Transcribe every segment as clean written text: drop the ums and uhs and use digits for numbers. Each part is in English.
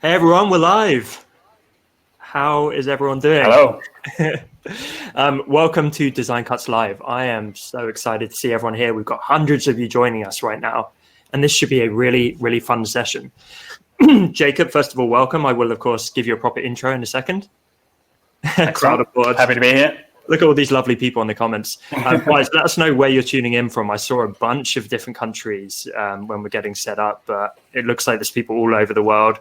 Hey everyone, we're live. How is everyone doing? Hello. Welcome to DesignCuts Live. I am so excited to see everyone here. We've got hundreds of you joining us right now, and this should be a really, really fun session. Jacob, first of all, welcome. I will, of course, give you a proper intro in a second. Excellent. Happy to be here. Look at all these lovely people in the comments. Guys, let us know where you're tuning in from. I saw a bunch of different countries when we're getting set up, but it looks like there's people all over the world.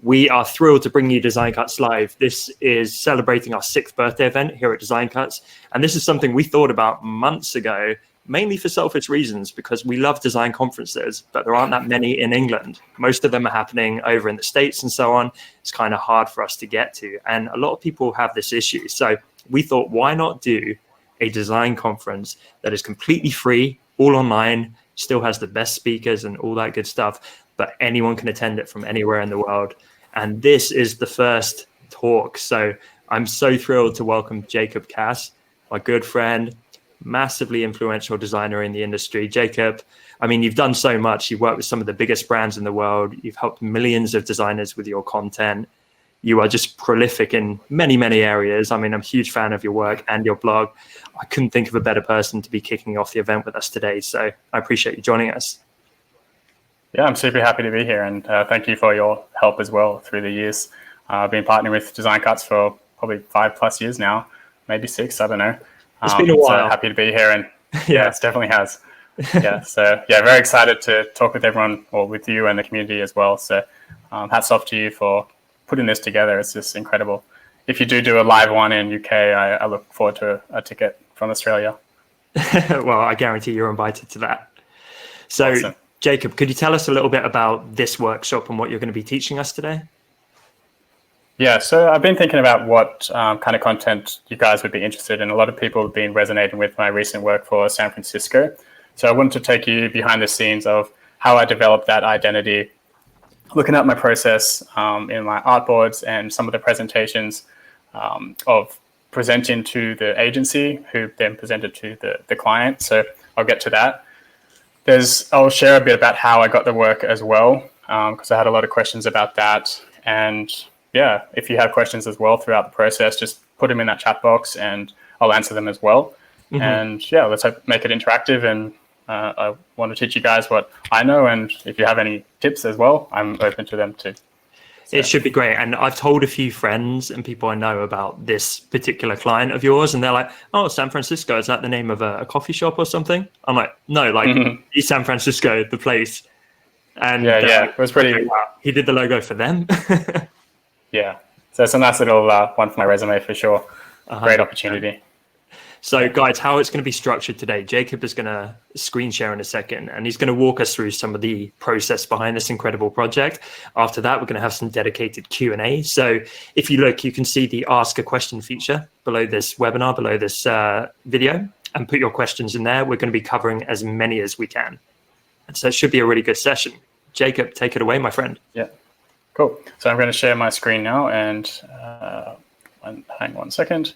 We are thrilled to bring you DesignCuts Live. This is celebrating our 6th birthday event here at DesignCuts. And this is something we thought about months ago, mainly for selfish reasons, because we love design conferences, but there aren't that many in England. Most of them are happening over in the States and so on. It's kind of hard for us to get to. And a lot of people have this issue. So we thought, why not do a design conference that is completely free, all online, still has the best speakers and all that good stuff, but anyone can attend it from anywhere in the world. And this is the first talk. So I'm so thrilled to welcome Jacob Cass, my good friend, massively influential designer in the industry. Jacob, I mean, you've done so much. You've worked with some of the biggest brands in the world. You've helped millions of designers with your content. You are just prolific in many, many areas. I mean, I'm a huge fan of your work and your blog. I couldn't think of a better person to be kicking off the event with us today. So I appreciate you joining us. Yeah, I'm super happy to be here. And thank you for your help as well through the years. I've been partnering with DesignCuts for probably 5+ years now, maybe 6, I don't know. It's been a while. So happy to be here. And yeah, it definitely has. So very excited to talk with everyone, or with you and the community as well. So hats off to you for putting this together. It's just incredible. If you do a live one in UK, I look forward to a ticket from Australia. Well, I guarantee you're invited to that. So awesome. Jacob, could you tell us a little bit about this workshop and what you're going to be teaching us today? Yeah, so I've been thinking about what kind of content you guys would be interested in. A lot of people have been resonating with my recent work for San Francisco. So I wanted to take you behind the scenes of how I developed that identity, looking at my process in my artboards and some of the presentations of presenting to the agency, who then presented to the client. So I'll get to that. I'll share a bit about how I got the work as well, because I had a lot of questions about that. And yeah, if you have questions as well throughout the process, just put them in that chat box and I'll answer them as well. Mm-hmm. And yeah, let's make it interactive. And I want to teach you guys what I know, and if you have any tips as well, I'm open to them too. So. It should be great. And I've told a few friends and people I know about this particular client of yours, and they're like, oh, San Francisco, is that the name of a coffee shop or something? I'm like, no, like East San Francisco, the place. And yeah, it was pretty. He did the logo for them. Yeah, so it's a nice little one for my resume for sure. Great opportunity. So guys, how it's going to be structured today, Jacob is going to screen share in a second, and he's going to walk us through some of the process behind this incredible project. After that, we're going to have some dedicated Q&A. So if you look, you can see the ask a question feature below this webinar, below this video, and put your questions in there. We're going to be covering as many as we can. And so it should be a really good session. Jacob, take it away, my friend. Yeah, cool. So I'm going to share my screen now, and hang on a second.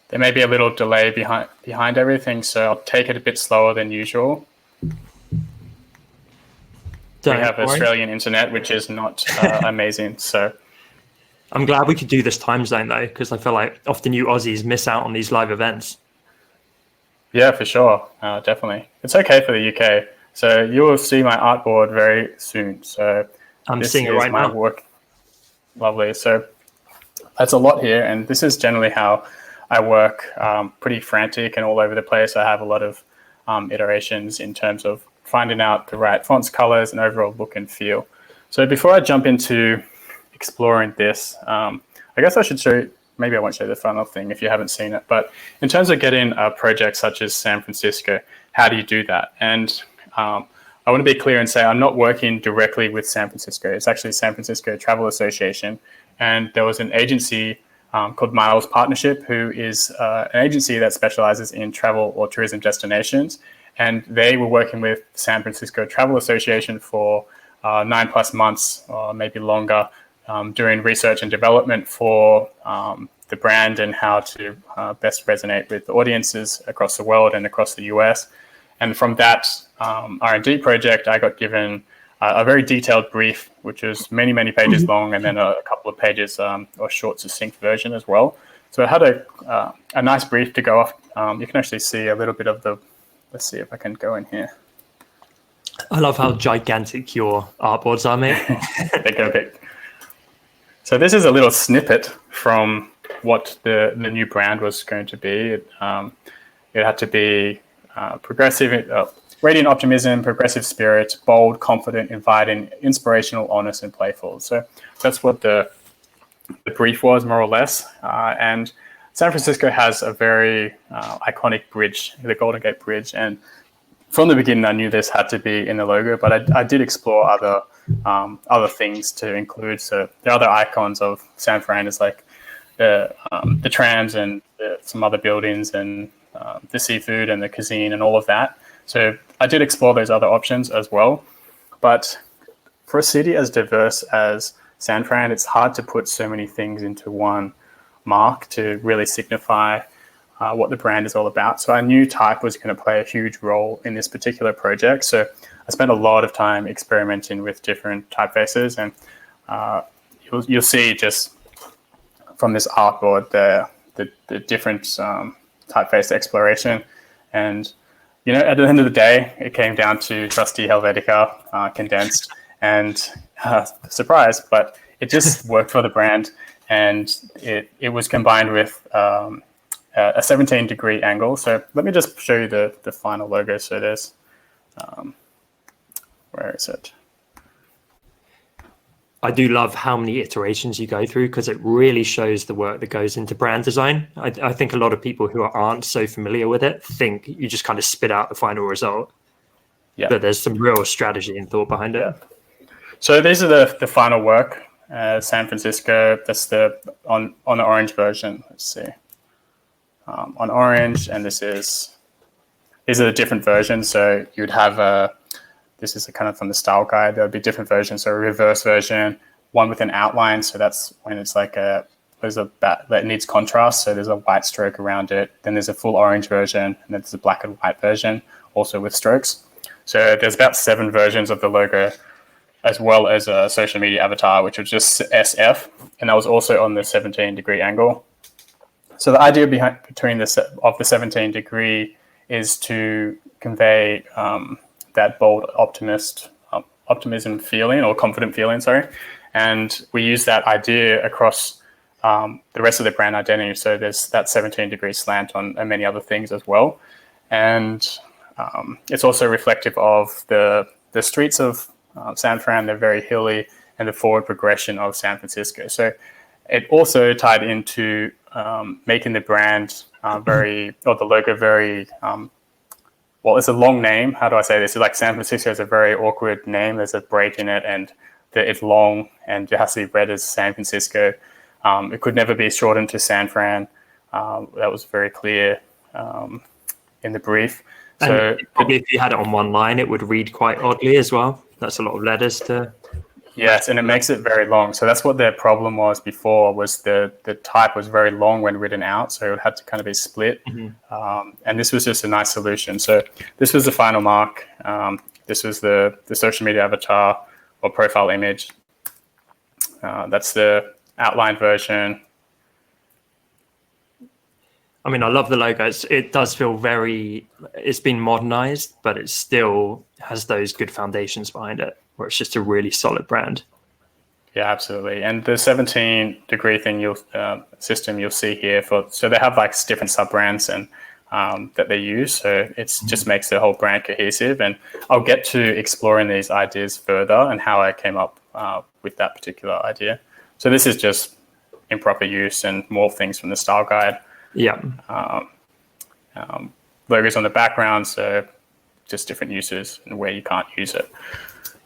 There may be a little delay behind everything, so I'll take it a bit slower than usual. We have Australian internet, which is not amazing. So I'm glad we could do this time zone though, because I feel like often you Aussies miss out on these live events. Yeah, for sure. Definitely. It's okay for the UK. So you will see my artboard very soon. So I'm seeing it right now. Work. Lovely. So that's a lot here. And this is generally how I work, pretty frantic and all over the place. I have a lot of iterations in terms of finding out the right fonts, colors, and overall look and feel. So before I jump into exploring this, I guess I should show, maybe I won't show the final thing if you haven't seen it, but in terms of getting a project such as San Francisco, how do you do that? And I want to be clear and say I'm not working directly with San Francisco. It's actually San Francisco Travel Association. And there was an agency called Miles Partnership, who is an agency that specializes in travel or tourism destinations. And they were working with San Francisco Travel Association for 9+ months, or maybe longer, doing research and development for the brand and how to best resonate with audiences across the world and across the US. And from that R&D project, I got given a very detailed brief, which is many, many pages long, and then a couple of pages or short, succinct version as well. So it had a nice brief to go off. You can actually see a little bit of the, let's see if I can go in here. I love how gigantic your artboards are, mate. They go big. So this is a little snippet from what the new brand was going to be. It had to be progressive, radiant optimism, progressive spirit, bold, confident, inviting, inspirational, honest, and playful. So that's what the brief was, more or less. And San Francisco has a very iconic bridge, the Golden Gate Bridge. And from the beginning, I knew this had to be in the logo, but I did explore other things to include. So the other icons of San Fran is like the trams and some other buildings and the seafood and the cuisine and all of that. So I did explore those other options as well. But for a city as diverse as San Fran, it's hard to put so many things into one mark to really signify what the brand is all about. So I knew type was going to play a huge role in this particular project. So I spent a lot of time experimenting with different typefaces, and you'll see just from this artboard the different typeface exploration. And at the end of the day, it came down to trusty Helvetica condensed, and surprise, but it just worked for the brand, and it was combined with a 17-degree angle. So let me just show you the final logo. So there's where is it? I do love how many iterations you go through, because it really shows the work that goes into brand design. I think a lot of people who aren't so familiar with it think you just kind of spit out the final result. Yeah. But there's some real strategy and thought behind it. So these are the final work. San Francisco, that's on the orange version. Let's see. On orange, and these are the different versions. So you'd have this is kind of from the style guide. There'll be different versions. So a reverse version, one with an outline. So that's when it's like there's a that needs contrast. So there's a white stroke around it. Then there's a full orange version, and then there's a black and white version, also with strokes. So there's about 7 versions of the logo, as well as a social media avatar, which was just SF, and that was also on the 17-degree angle. So the idea between the 17-degree is to convey that bold optimism feeling, or confident feeling, sorry. And we use that idea across the rest of the brand identity. So there's that 17-degree slant on many other things as well. And it's also reflective of the streets of San Fran. They're very hilly, and the forward progression of San Francisco. So it also tied into making the brand the logo very, well, it's a long name. How do I say this? It's like San Francisco is a very awkward name. There's a break in it, and it's long, and it has to be read as San Francisco. It could never be shortened to San Fran. That was very clear in the brief. So probably if you had it on one line, it would read quite oddly as well. That's a lot of letters to... Yes, and it makes it very long. So that's what their problem was before, was the type was very long when written out, so it had to kind of be split. Mm-hmm. And this was just a nice solution. So this was the final mark. This was the social media avatar or profile image. That's the outline version. I mean, I love the logo. It does feel it's been modernized, but it still has those good foundations behind it, where it's just a really solid brand. Yeah, absolutely. And the 17-degree thing system you'll see here, so they have like different sub-brands and that they use. So it just makes the whole brand cohesive. And I'll get to exploring these ideas further and how I came up with that particular idea. So this is just improper use and more things from the style guide. Yeah. Logos on the background, so just different uses and where you can't use it.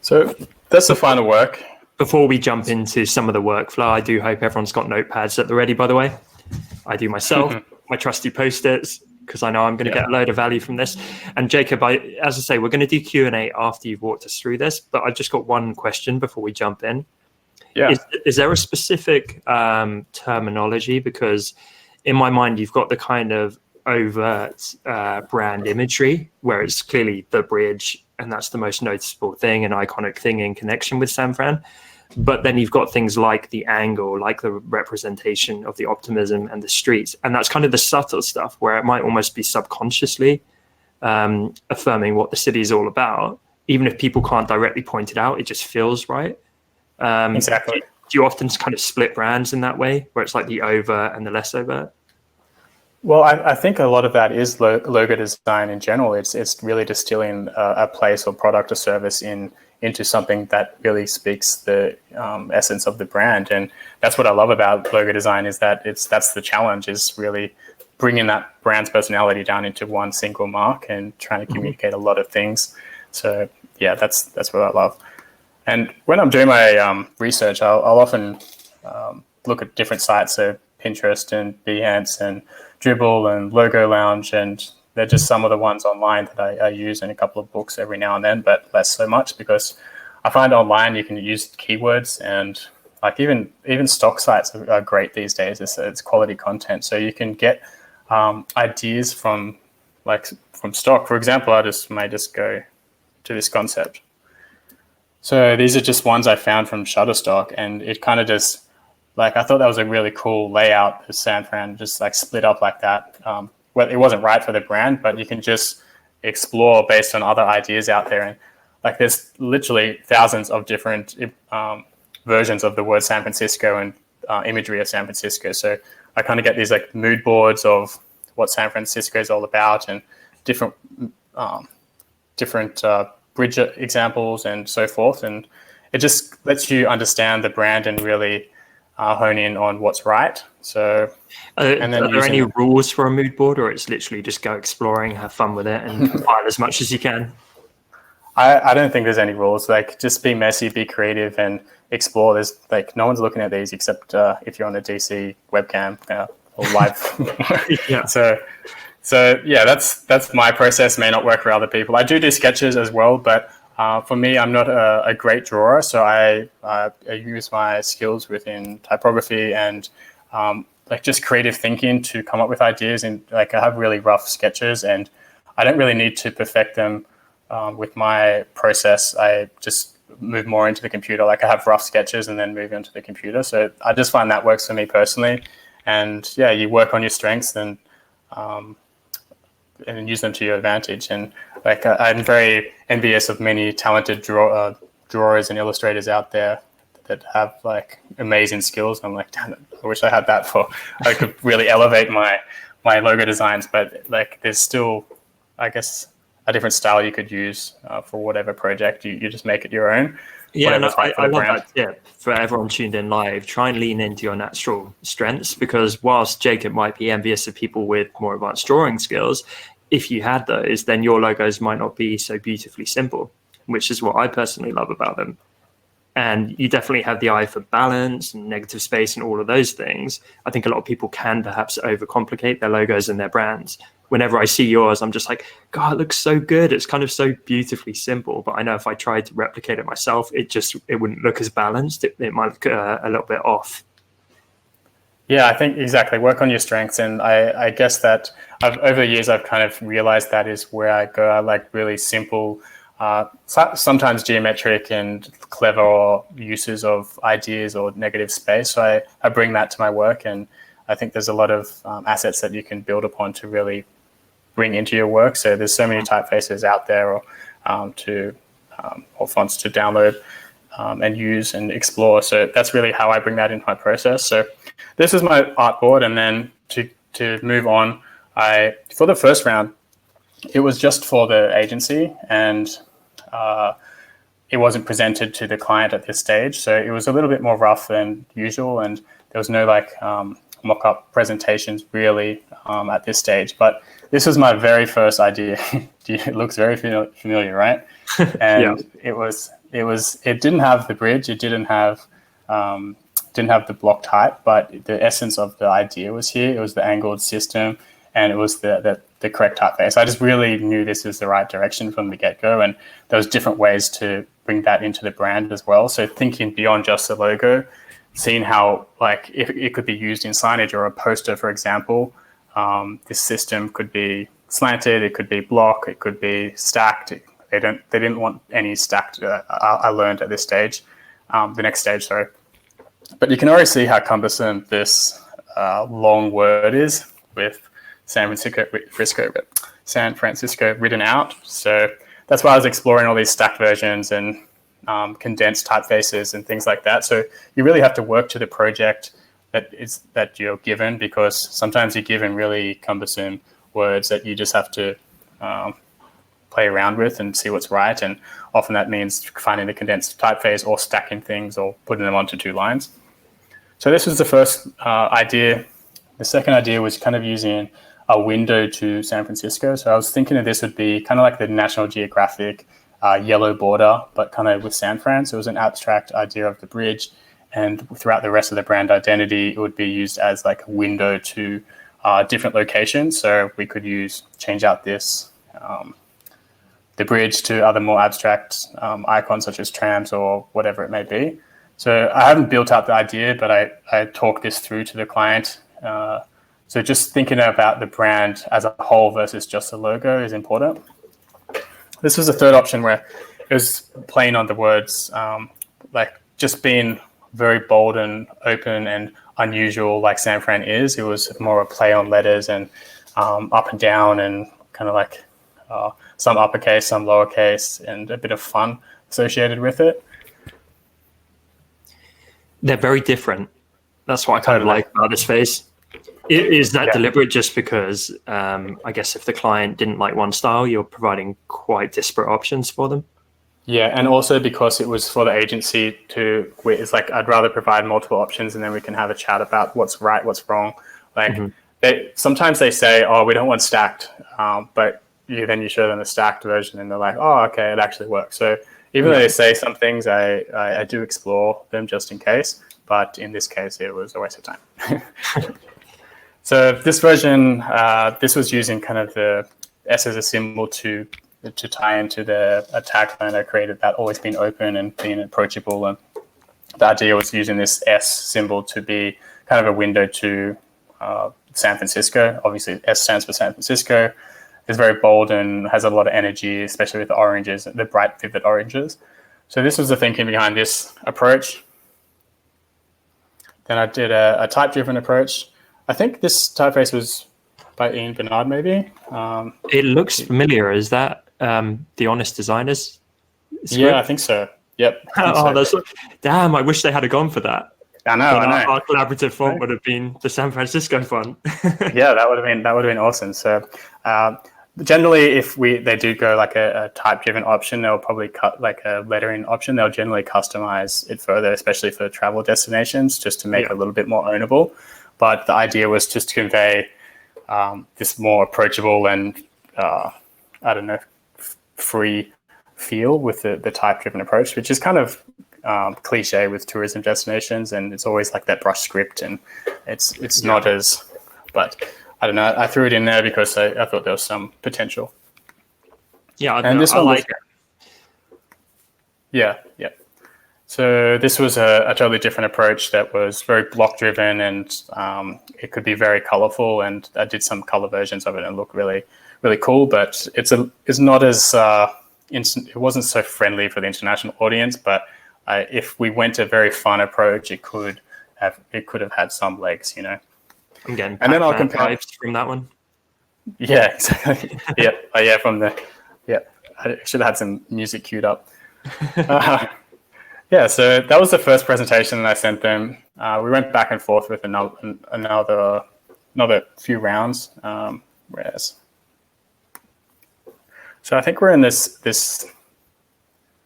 So that's the final work. Before we jump into some of the workflow, I do hope everyone's got notepads at the ready, by the way. I do myself, my trusty Post-its, because I know I'm going to get a load of value from this. And Jacob, as I say, we're going to do Q&A after you've walked us through this, but I've just got one question before we jump in. Yeah. Is there a specific terminology? Because in my mind, you've got the kind of overt brand imagery where it's clearly the bridge and that's the most noticeable thing, an iconic thing in connection with San Fran. But then you've got things like the angle, like the representation of the optimism and the streets, and that's kind of the subtle stuff where it might almost be subconsciously affirming what the city is all about. Even if people can't directly point it out, it just feels right. Exactly. Do you often kind of split brands in that way, where it's like the overt and the less overt? Well, I think a lot of that is logo design in general. It's really distilling a place or product or service into something that really speaks the essence of the brand. And that's what I love about logo design, is that that's the challenge, is really bringing that brand's personality down into one single mark and trying to communicate a lot of things. So yeah, that's what I love. And when I'm doing my research, I'll often look at different sites, so Pinterest and Behance and Dribble and Logo Lounge, and they're just some of the ones online that I use in a couple of books every now and then, but less so much, because I find online you can use keywords, and like even stock sites are great these days. It's quality content, so you can get ideas from stock. For example, I may just go to this concept. So these are just ones I found from Shutterstock, and it kind of just, like, I thought that was a really cool layout of San Fran, just like split up like that. Well, it wasn't right for the brand, but you can just explore based on other ideas out there. And like, there's literally thousands of different versions of the word San Francisco and imagery of San Francisco. So I kind of get these like mood boards of what San Francisco is all about, and different bridge examples and so forth. And it just lets you understand the brand and really hone in on what's right. So, and then are there any rules for a mood board, or it's literally just go exploring, have fun with it, and compile as much as you can? I don't think there's any rules. Like, just be messy, be creative, and explore. There's like, no one's looking at these except if you're on a DC webcam or live. Yeah. So yeah, that's my process. May not work for other people. I do sketches as well, but for me, I'm not a great drawer, so I use my skills within typography and like just creative thinking to come up with ideas. And like, I have really rough sketches, and I don't really need to perfect them with my process. I just move more into the computer. Like, I have rough sketches and then move into the computer. So I just find that works for me personally. And yeah, you work on your strengths and use them to your advantage. And like, I'm very envious of many talented drawers and illustrators out there that have like amazing skills. I'm like, damn it, I wish I had that I could really elevate my logo designs. But like, there's still, I guess, a different style you could use for whatever project. You just make it your own. Yeah, and I love that tip for everyone tuned in live. Try and lean into your natural strengths, because whilst Jacob might be envious of people with more advanced drawing skills, if you had those, then your logos might not be so beautifully simple, which is what I personally love about them. And you definitely have the eye for balance and negative space and all of those things. I think a lot of people can perhaps overcomplicate their logos and their brands. Whenever I see yours, I'm just like, God, it looks so good. It's kind of so beautifully simple. But I know if I tried to replicate it myself, it wouldn't look as balanced. It might look a little bit off. Yeah, I think exactly. Work on your strengths. And I guess that over the years, I've kind of realized that is where I go. I like really simple, sometimes geometric and clever uses of ideas or negative space. So I bring that to my work. And I think there's a lot of assets that you can build upon to really bring into your work. So there's so many typefaces out there, or fonts to download and use and explore. So that's really how I bring that into my process. So this is my artboard, and then to move on, for the first round, it was just for the agency, and it wasn't presented to the client at this stage. So it was a little bit more rough than usual, and there was no like mock-up presentations really at this stage. But this was my very first idea. It looks very familiar, right? And yeah. It didn't have the bridge. It didn't have the block type, but the essence of the idea was here. It was the angled system, and it was the correct typeface. I just really knew this was the right direction from the get-go, and there was different ways to bring that into the brand as well. So thinking beyond just the logo, seeing how like if it could be used in signage or a poster, for example. This system could be slanted, it could be block, it could be stacked, They didn't want any stacked. I learned at this stage, the next stage, sorry. But you can already see how cumbersome this long word is with San Francisco written out. So that's why I was exploring all these stacked versions and condensed typefaces and things like that. So you really have to work to the project that you're given, because sometimes you're given really cumbersome words that you just have to play around with and see what's right. And often that means finding the condensed typeface or stacking things or putting them onto 2 lines. So this was the first idea. The second idea was kind of using a window to San Francisco. So I was thinking that this would be kind of like the National Geographic yellow border, but kind of with San Fran. So it was an abstract idea of the bridge. And throughout the rest of the brand identity, it would be used as like a window to different locations. So we could change out this, the bridge to other more abstract icons such as trams or whatever it may be. So I haven't built out the idea, but I talk this through to the client. So just thinking about the brand as a whole versus just the logo is important. This was the third option where it was playing on the words, like just being very bold and open and unusual like San Fran is. It was more a play on letters and up and down and kind of like some uppercase, some lowercase, and a bit of fun associated with it. They're very different. That's what I kind of like about this phase. Is that deliberate just because I guess if the client didn't like one style, you're providing quite disparate options for them? Yeah, and also because it was for the agency it's like I'd rather provide multiple options and then we can have a chat about what's right, what's wrong. Like sometimes they say, oh, we don't want stacked, but then you show them the stacked version and they're like, oh, okay, it actually works. So even though they say some things, I do explore them just in case. But in this case, it was a waste of time. So this version, this was using kind of the S as a symbol to tie into the tagline I created, that always being open and being approachable. And the idea was using this S symbol to be kind of a window to San Francisco. Obviously, S stands for San Francisco. It's very bold and has a lot of energy, especially with the oranges, the bright, vivid oranges. So this was the thinking behind this approach. Then I did a type-driven approach. I think this typeface was by Ian Bernard, maybe. It looks familiar. Is that the Honest Designers script? Yeah, I think so. Yep. Damn, I wish they had gone for that. I know. Our collaborative font would have been the San Francisco font. Yeah, that would have been awesome. So generally, if they do go like a type-driven option, they'll probably cut like a lettering option. They'll generally customize it further, especially for travel destinations, just to make it a little bit more ownable. But the idea was just to convey this more approachable and free feel with the type-driven approach, which is kind of cliche with tourism destinations, and it's always like that brush script, and it's not as. But I don't know. I threw it in there because I thought there was some potential. Yeah, I like it. Yeah. So this was a totally different approach that was very block-driven, and it could be very colorful. And I did some color versions of it and it looked really, really cool. But it's not as it wasn't so friendly for the international audience. But if we went a very fun approach, it could have had some legs, you know. I'm getting and then I'll compare vibes from that one. Yeah, exactly. Yeah, I should have had some music queued up. Yeah, so that was the first presentation that I sent them. We went back and forth with another few rounds. So I think we're in this.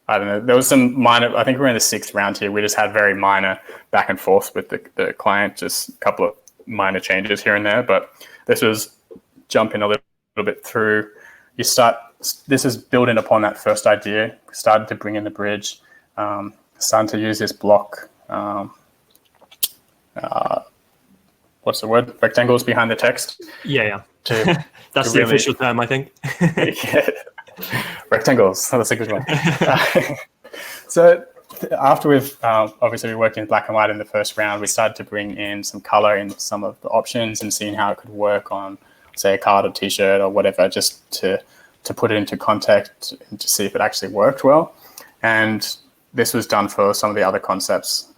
I don't know. There was some minor. I think we're in the 6th round here. We just had very minor back and forth with the client, just a couple of minor changes here and there. But this was jumping a little bit through. This is building upon that first idea. Started to bring in the bridge. Starting to use this block. What's the word? Rectangles behind the text. Yeah. That's the official term, I think. Yeah. Rectangles. That's a good one. So after we've obviously we worked in black and white in the first round, we started to bring in some color in some of the options and seeing how it could work on, say, a card or T-shirt or whatever, just to to put it into context and to see if it actually worked well. And this was done for some of the other concepts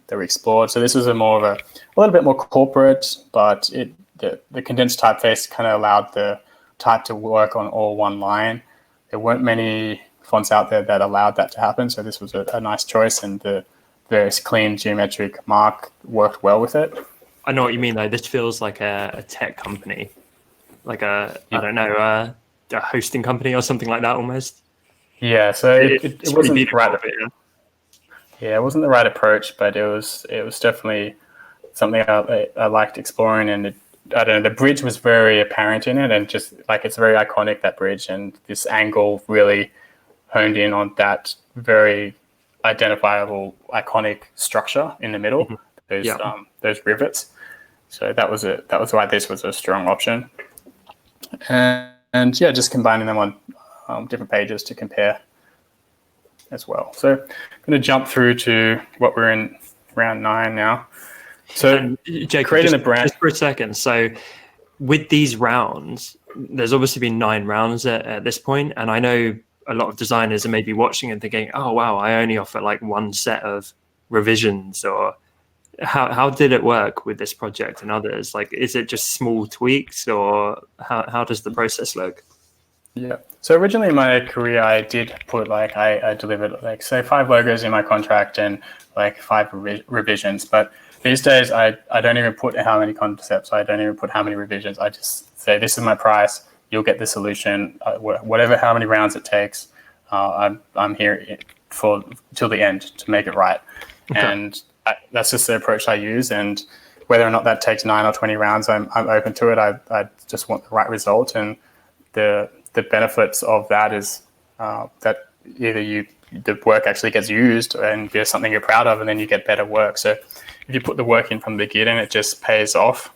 that we explored. So this was a little bit more corporate, but the condensed typeface kind of allowed the type to work on all one line. There weren't many fonts out there that allowed that to happen, so this was a nice choice, and the various clean geometric mark worked well with it. I know what you mean, though. This feels like a tech company, like I don't know, a hosting company or something like that almost. Yeah, so it wasn't the right approach. Yeah, it wasn't the right approach, but it was definitely something I liked exploring, and I don't know, the bridge was very apparent in it, and just like it's very iconic, that bridge, and this angle really honed in on that very identifiable iconic structure in the middle, those rivets. So that was why this was a strong option. And yeah, just combining them on different pages to compare as well. So I'm going to jump through to what we're in round 9 now. So Jacob, creating a brand. Just for a second. So with these rounds, there's obviously been 9 rounds at this point, and I know a lot of designers are maybe watching and thinking, oh wow, I only offer like one set of revisions. Or how did it work with this project and others? Like, is it just small tweaks, or how does the process look? Yeah. So originally in my career, I did put I delivered say 5 logos in my contract and 5 revisions. But these days, I don't even put how many concepts. I don't even put how many revisions. I just say, this is my price. You'll get the solution, how many rounds it takes. I'm here till the end to make it right. Okay. And that's just the approach I use. And whether or not that takes 9 or 20 rounds, I'm open to it. I just want the right result. And the benefits of that is that either the work actually gets used and there's something you're proud of, and then you get better work. So if you put the work in from the beginning, it just pays off.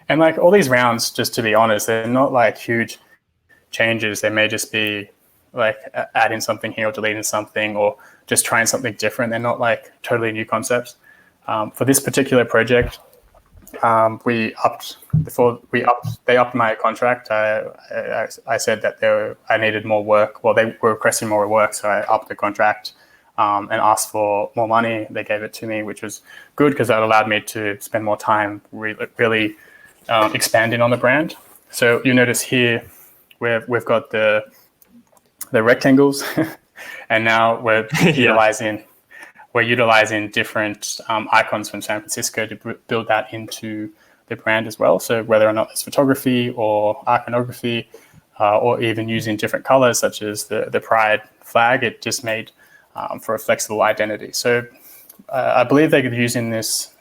And all these rounds, just to be honest, they're not huge changes. They may just be adding something here or deleting something or just trying something different. They're not totally new concepts. For this particular project, they upped my contract. I said that I needed more work. Well, they were requesting more work, so I upped the contract and asked for more money. They gave it to me, which was good because that allowed me to spend more time really expanding on the brand. So you notice here we've got the rectangles, and now we're utilizing different icons from San Francisco to build that into the brand as well. So whether or not it's photography or iconography, or even using different colors such as the Pride flag, it just made for a flexible identity. So I believe they're using this,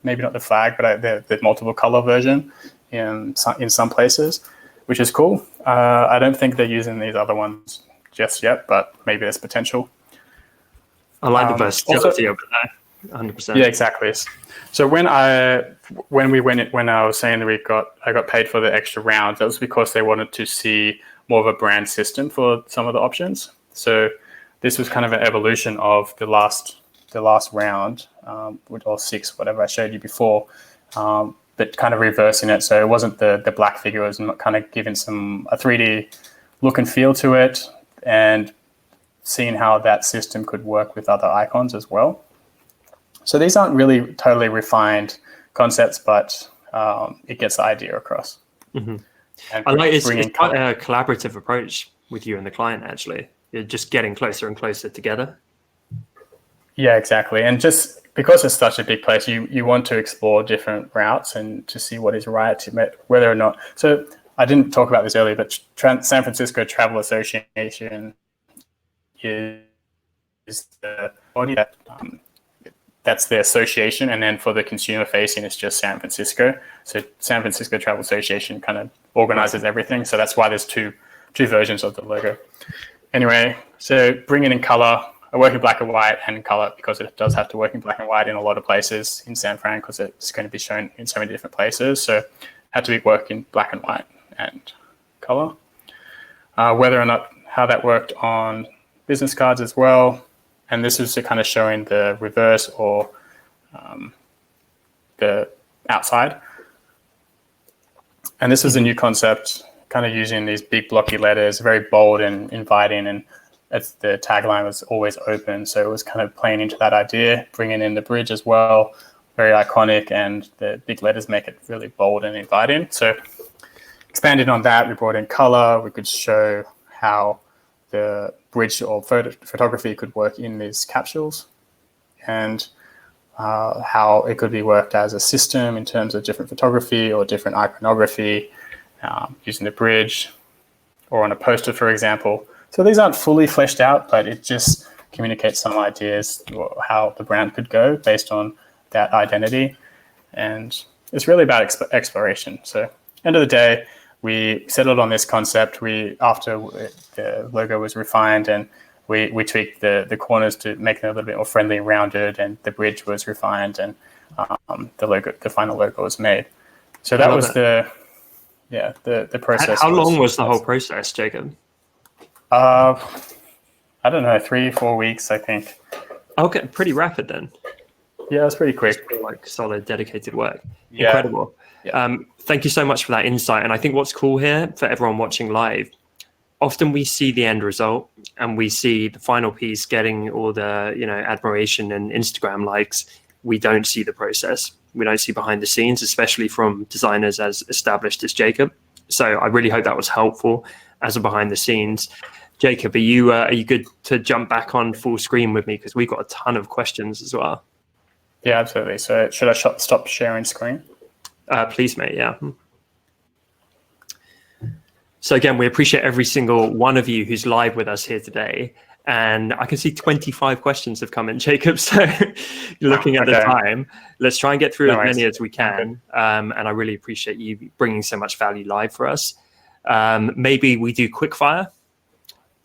maybe not the flag, but the multiple color version in some places, which is cool. I don't think they're using these other ones just yet, but maybe there's potential. I like the versatility of it, though. 100%. Yeah, exactly. So when I was saying that I got paid for the extra rounds, that was because they wanted to see more of a brand system for some of the options. So this was kind of an evolution of the last round, or 6, whatever I showed you before, but kind of reversing it. So it wasn't the black figure; it was kind of giving a 3D look and feel to it, and seeing how that system could work with other icons as well. So these aren't really totally refined concepts, but it gets the idea across. Mm-hmm. I like it's quite a collaborative approach with you and the client, actually. You're just getting closer and closer together. Yeah, exactly. And just because it's such a big place, you want to explore different routes and to see what is right, whether or not. So I didn't talk about this earlier, but San Francisco Travel Association is the body that's the association, and then for the consumer facing, it's just San Francisco. So San Francisco Travel Association kind of organizes everything. So that's why there's two versions of the logo. Anyway, so bringing in color, I work in black and white and color because it does have to work in black and white in a lot of places in San Fran because it's going to be shown in so many different places. So it had to be work in black and white and color. Whether or not how that worked on business cards as well. And this is kind of showing the reverse or the outside. And this is a new concept kind of using these big blocky letters, very bold and inviting, and the tagline was always open. So it was kind of playing into that idea, bringing in the bridge as well, very iconic, and the big letters make it really bold and inviting. So expanding on that, we brought in color. We could show how the bridge or photography could work in these capsules, and how it could be worked as a system in terms of different photography or different iconography, using the bridge or on a poster, for example. So these aren't fully fleshed out, but it just communicates some ideas how the brand could go based on that identity. And it's really about exploration. So end of the day, we settled on this concept. After the logo was refined, and we tweaked the corners to make them a little bit more friendly and rounded, and the bridge was refined, and the final logo was made. So that was the process. How long was the whole process, Jacob? I don't know, 3-4 weeks, I think. Okay, pretty rapid then. Yeah, it was pretty quick. Like solid, dedicated work. Yeah. Incredible. Yeah. Thank you so much for that insight. And I think what's cool here for everyone watching live, often we see the end result and we see the final piece getting all the, admiration and Instagram likes. We don't see the process. We don't see behind the scenes, especially from designers as established as Jacob. So I really hope that was helpful as a behind the scenes. Jacob, are you good to jump back on full screen with me? Because we've got a ton of questions as well. Yeah, absolutely. So should I stop sharing screen? Please, mate. Yeah. So again, we appreciate every single one of you who's live with us here today. And I can see 25 questions have come in, Jacob. So looking at the time, let's try and get through as many as we can. And I really appreciate you bringing so much value live for us. Maybe we do quick fire.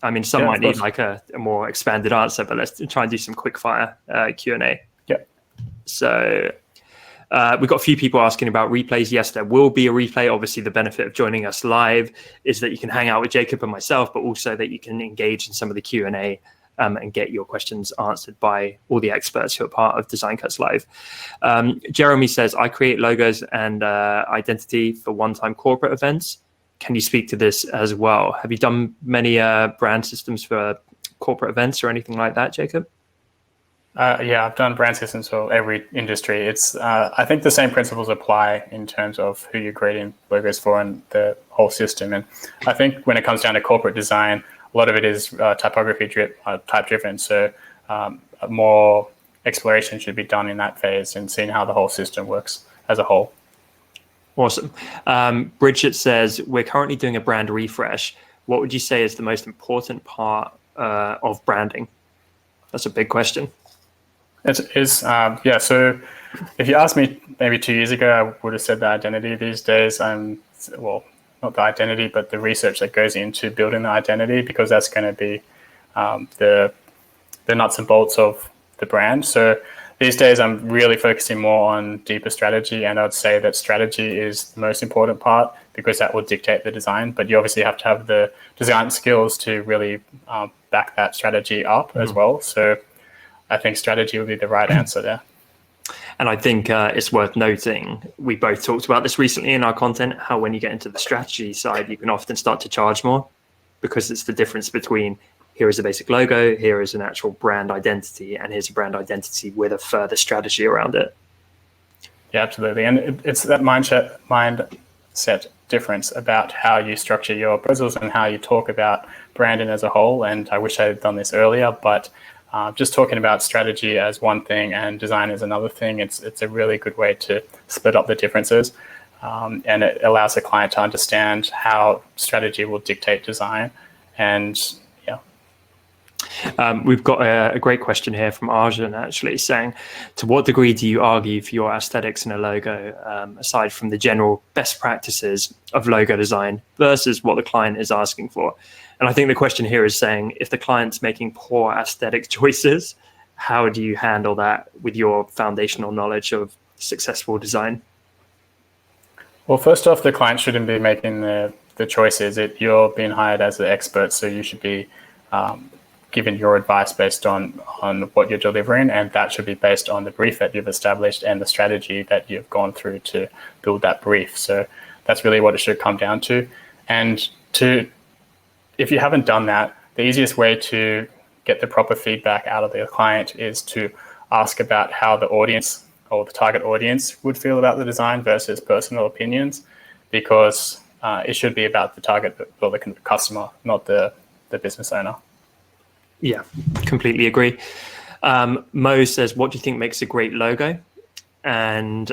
I mean, some might need like a more expanded answer, but let's try and do some quick fire Q&A. Yeah. So we've got a few people asking about replays. Yes, there will be a replay. Obviously, the benefit of joining us live is that you can hang out with Jacob and myself, but also that you can engage in some of the Q&A and get your questions answered by all the experts who are part of DesignCuts Live. Jeremy says, I create logos and identity for one-time corporate events. Can you speak to this as well? Have you done many brand systems for corporate events or anything like that, Jacob? Yeah, I've done brand systems for every industry. It's I think the same principles apply in terms of who you're creating logos for and the whole system. And I think when it comes down to corporate design, a lot of it is typography type driven. So more exploration should be done in that phase and seeing how the whole system works as a whole. Awesome. Bridget says, we're currently doing a brand refresh. What would you say is the most important part of branding? That's a big question. It is, yeah. So if you asked me maybe 2 years ago, I would have said the identity. These days, not the identity, but the research that goes into building the identity, because that's going to be the nuts and bolts of the brand. So these days, I'm really focusing more on deeper strategy, and I'd say that strategy is the most important part because that will dictate the design. But you obviously have to have the design skills to really back that strategy up as well. So I think strategy would be the right answer there. And I think it's worth noting, we both talked about this recently in our content, how when you get into the strategy side, you can often start to charge more because it's the difference between here is a basic logo, here is an actual brand identity, and here's a brand identity with a further strategy around it. Yeah, absolutely. And it's that mindset difference about how you structure your proposals and how you talk about branding as a whole. And I wish I had done this earlier, but just talking about strategy as one thing and design as another thing, it's a really good way to split up the differences. And it allows the client to understand how strategy will dictate design. And we've got a great question here from Arjun, actually saying, to what degree do you argue for your aesthetics in a logo, aside from the general best practices of logo design versus what the client is asking for? And I think the question here is saying, if the client's making poor aesthetic choices, how do you handle that with your foundational knowledge of successful design? Well, first off, the client shouldn't be making the choices. You're being hired as the expert, so you should be given your advice based on what you're delivering, and that should be based on the brief that you've established and the strategy that you've gone through to build that brief. So that's really what it should come down to. And if you haven't done that, the easiest way to get the proper feedback out of the client is to ask about how the audience or the target audience would feel about the design versus personal opinions, because it should be about the target or the customer, not the business owner. Yeah, completely agree. Mo says, what do you think makes a great logo? And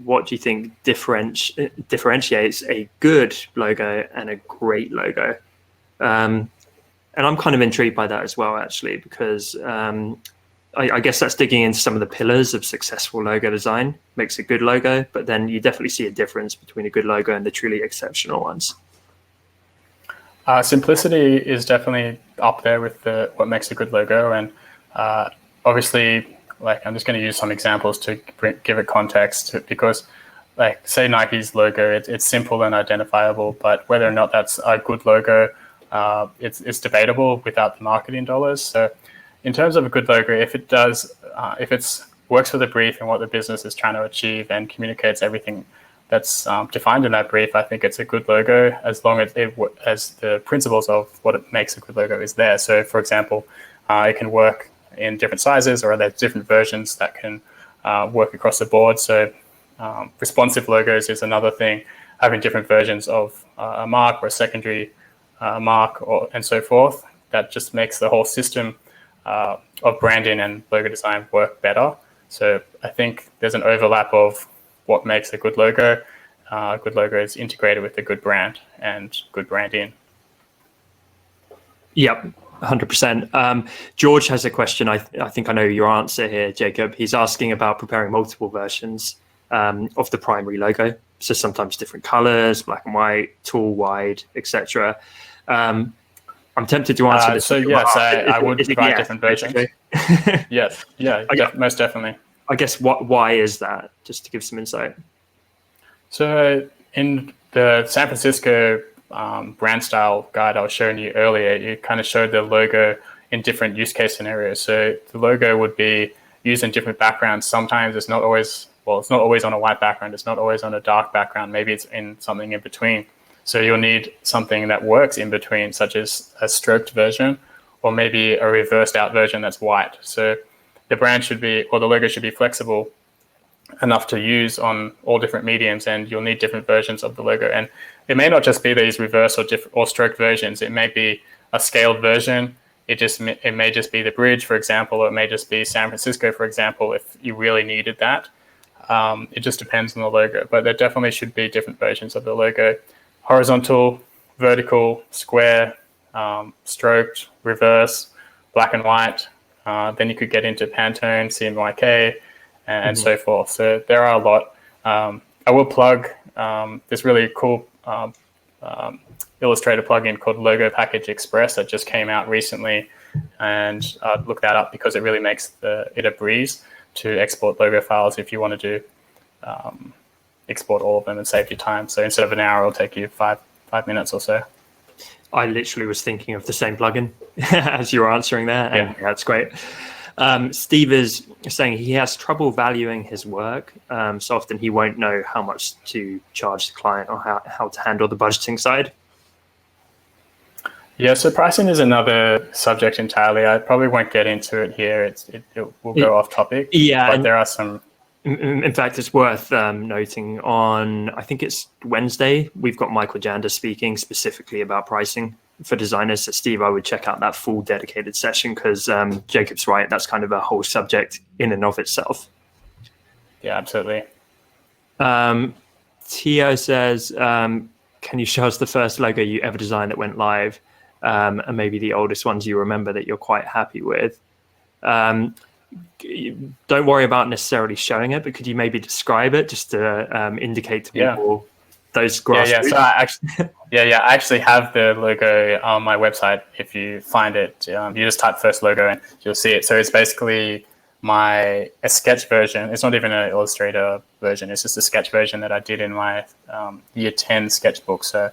what do you think differentiates a good logo and a great logo? And I'm kind of intrigued by that as well, actually, because I guess that's digging into some of the pillars of successful logo design, makes a good logo, but then you definitely see a difference between a good logo and the truly exceptional ones. Simplicity is definitely up there with what makes a good logo. And obviously, like, I'm just going to use some examples to give it context, because like, say Nike's logo, it's simple and identifiable, but whether or not that's a good logo, it's debatable without the marketing dollars. So in terms of a good logo, if it works for the brief and what the business is trying to achieve and communicates everything that's defined in that brief, I think it's a good logo, as long as the principles of what it makes a good logo is there. So for example, it can work in different sizes, or there's different versions that can work across the board. So responsive logos is another thing, having different versions of a mark or a secondary mark and so forth. That just makes the whole system of branding and logo design work better. So I think there's an overlap of what makes a good logo. A good logo is integrated with a good brand and good branding. Yep, 100%. George has a question. I think I know your answer here, Jacob. He's asking about preparing multiple versions of the primary logo. So sometimes different colors, black and white, tall, wide, etc. I'm tempted to answer this. So yes, I would provide different versions. Yes, most definitely. I guess why is that? Just to give some insight. So in the San Francisco brand style guide I was showing you earlier, you kind of showed the logo in different use case scenarios. So the logo would be used in different backgrounds. Sometimes it's not always on a white background. It's not always on a dark background. Maybe it's in something in between. So you'll need something that works in between, such as a stroked version, or maybe a reversed out version that's white. So the logo should be flexible enough to use on all different mediums, and you'll need different versions of the logo. And it may not just be these reverse or stroked versions. It may be a scaled version. It may just be the bridge, for example, or it may just be San Francisco, for example, if you really needed that. It just depends on the logo, but there definitely should be different versions of the logo: horizontal, vertical, square, stroked, reverse, black and white. Then you could get into Pantone, CMYK, and so forth. So there are a lot. I will plug this really cool Illustrator plugin called Logo Package Express that just came out recently, and look that up because it really makes it a breeze to export logo files if you want to do export all of them and save you time. So instead of an hour, it'll take you five minutes or so. I literally was thinking of the same plugin as you were answering that. And yeah, that's great. Steve is saying he has trouble valuing his work. So often he won't know how much to charge the client or how to handle the budgeting side. Yeah, so pricing is another subject entirely. I probably won't get into it here. It will go off topic. Yeah, but there are some. In fact, it's worth noting on, I think it's Wednesday, we've got Michael Jander speaking specifically about pricing for designers. So Steve, I would check out that full dedicated session because Jacob's right. That's kind of a whole subject in and of itself. Yeah, absolutely. Tio says, can you show us the first logo you ever designed that went live? And maybe the oldest ones you remember that you're quite happy with. Don't worry about necessarily showing it, but could you maybe describe it just to indicate to people those grassroots? So I actually have the logo on my website. If you find it, you just type first logo and you'll see it. So it's basically a sketch version. It's not even an Illustrator version. It's just a sketch version that I did in my year 10 sketchbook. So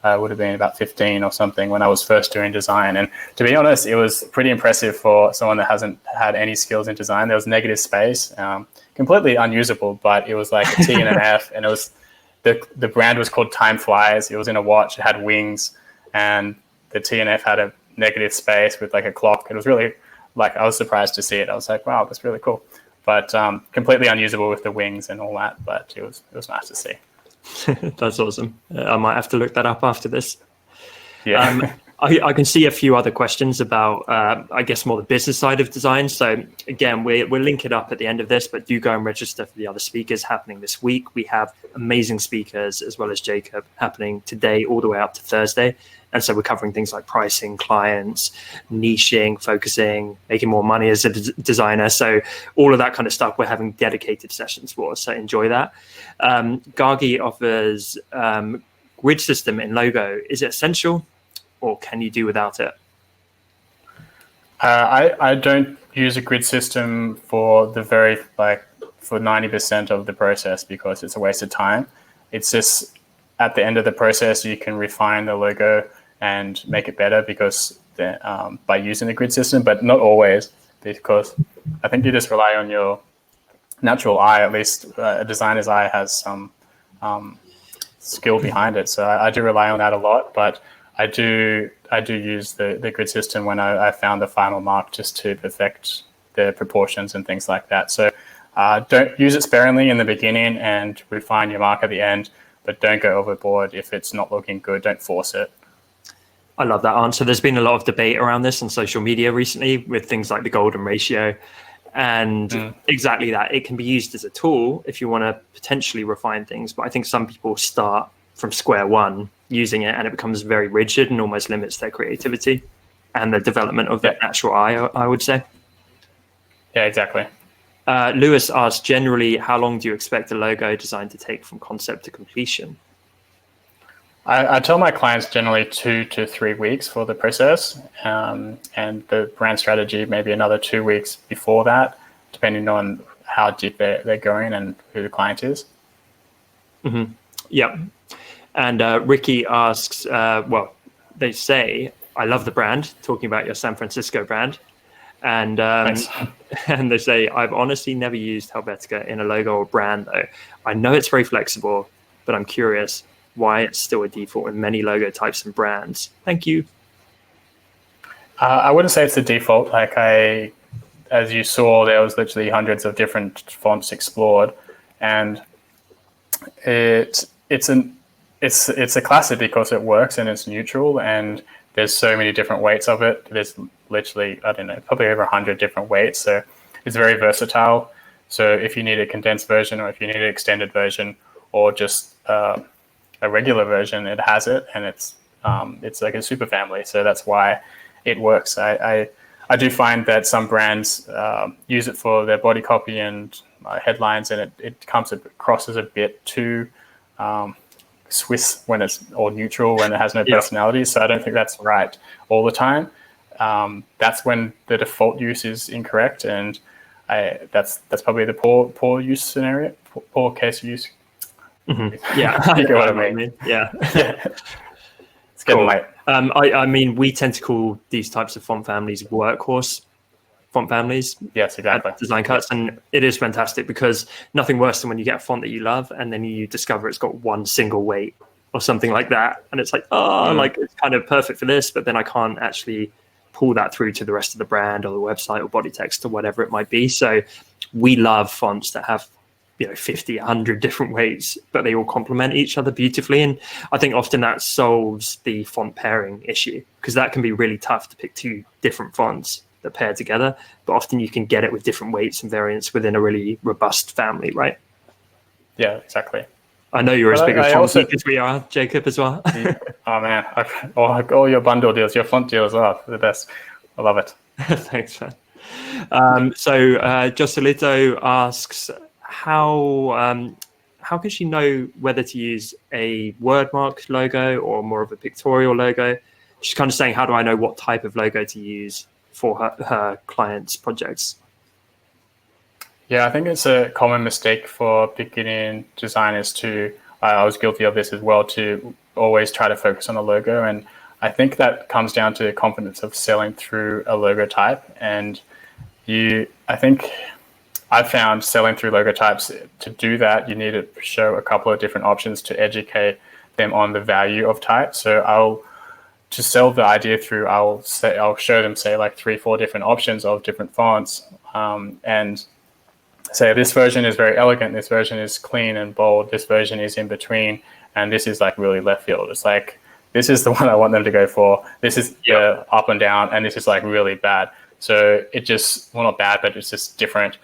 I would have been about 15 or something when I was first doing design. And to be honest, it was pretty impressive for someone that hasn't had any skills in design. There was negative space, completely unusable, but it was like a T and an F, and it the brand was called Time Flies. It was in a watch. It had wings, and the TNF had a negative space with like a clock. It was really like, I was surprised to see it. I was like, wow, that's really cool. But completely unusable with the wings and all that. But it was nice to see. That's awesome. I might have to look that up after this. Yeah. I can see a few other questions about, I guess, more the business side of design. So again, we'll link it up at the end of this, but do go and register for the other speakers happening this week. We have amazing speakers, as well as Jacob, happening today all the way up to Thursday. And so we're covering things like pricing, clients, niching, focusing, making more money as a designer. So all of that kind of stuff we're having dedicated sessions for. So enjoy that. Gargi offers grid system in logo. Is it essential, or can you do without it? I don't use a grid system for for 90% of the process because it's a waste of time. It's just at the end of the process, you can refine the logo and make it better because by using the grid system, but not always, because I think you just rely on your natural eye. At least a designer's eye has some skill behind it. So I do rely on that a lot, but I do use the grid system when I found the final mark just to perfect the proportions and things like that. So don't use it sparingly in the beginning and refine your mark at the end, but don't go overboard if it's not looking good. Don't force it. I love that answer. There's been a lot of debate around this on social media recently with things like the golden ratio. And exactly that. It can be used as a tool if you want to potentially refine things. But I think some people start from square one using it and it becomes very rigid and almost limits their creativity and the development of their natural eye, I would say. Yeah, exactly. Lewis asked, generally, how long do you expect a logo design to take from concept to completion? I tell my clients generally 2 to 3 weeks for the process, and the brand strategy maybe another 2 weeks before that, depending on how deep they're going and who the client is. Mm-hmm. Yeah. And Ricky asks, well, they say, I love the brand, talking about your San Francisco brand. And and they say, I've honestly never used Helvetica in a logo or brand, though. I know it's very flexible, but I'm curious why it's still a default in many logo types and brands. Thank you. I wouldn't say it's the default. As you saw, there was literally hundreds of different fonts explored, and it's a classic because it works and it's neutral, and there's so many different weights of it. There's literally, I don't know, probably over 100 different weights. So it's very versatile. So if you need a condensed version, or if you need an extended version, or just a regular version, it has it, and it's like a super family. So that's why it works. I do find that some brands use it for their body copy and headlines, and it comes across as a bit too Swiss when it's all neutral, when it has no personality. So I don't think that's right all the time. That's when the default use is incorrect, and that's probably the poor use scenario, poor case use. Mm-hmm. Yeah, you get what I mean. Yeah. It's getting late. I mean, we tend to call these types of font families workhorse font families. Yes, exactly. DesignCuts, and it is fantastic because nothing worse than when you get a font that you love and then you discover it's got one single weight or something like that, and it's like, like it's kind of perfect for this, but then I can't actually pull that through to the rest of the brand or the website or body text or whatever it might be. So we love fonts that have 50, 100 different weights, but they all complement each other beautifully. And I think often that solves the font pairing issue, because that can be really tough to pick two different fonts that pair together, but often you can get it with different weights and variants within a really robust family, right? Yeah, exactly. I know you're as big a font geek as we are, Jacob, as well. Oh man, all your bundle deals, your font deals are the best. I love it. Thanks, man. So Joselito asks, how can she know whether to use a word mark logo or more of a pictorial logo? She's kind of saying, how do I know what type of logo to use for her clients' projects? Yeah, I think it's a common mistake for beginning designers to, I was guilty of this as well, to always try to focus on a logo. And I think that comes down to confidence of selling through a logo type. And I think I found selling through logo types, to do that, you need to show a couple of different options to educate them on the value of type. So to sell the idea through, I'll show them, say, like 3-4 different options of different fonts, and say this version is very elegant, this version is clean and bold, this version is in between, and this is like really left field. It's like, this is the one I want them to go for. This is the up and down, and this is like really bad. So it just, well, not bad, but it's just different.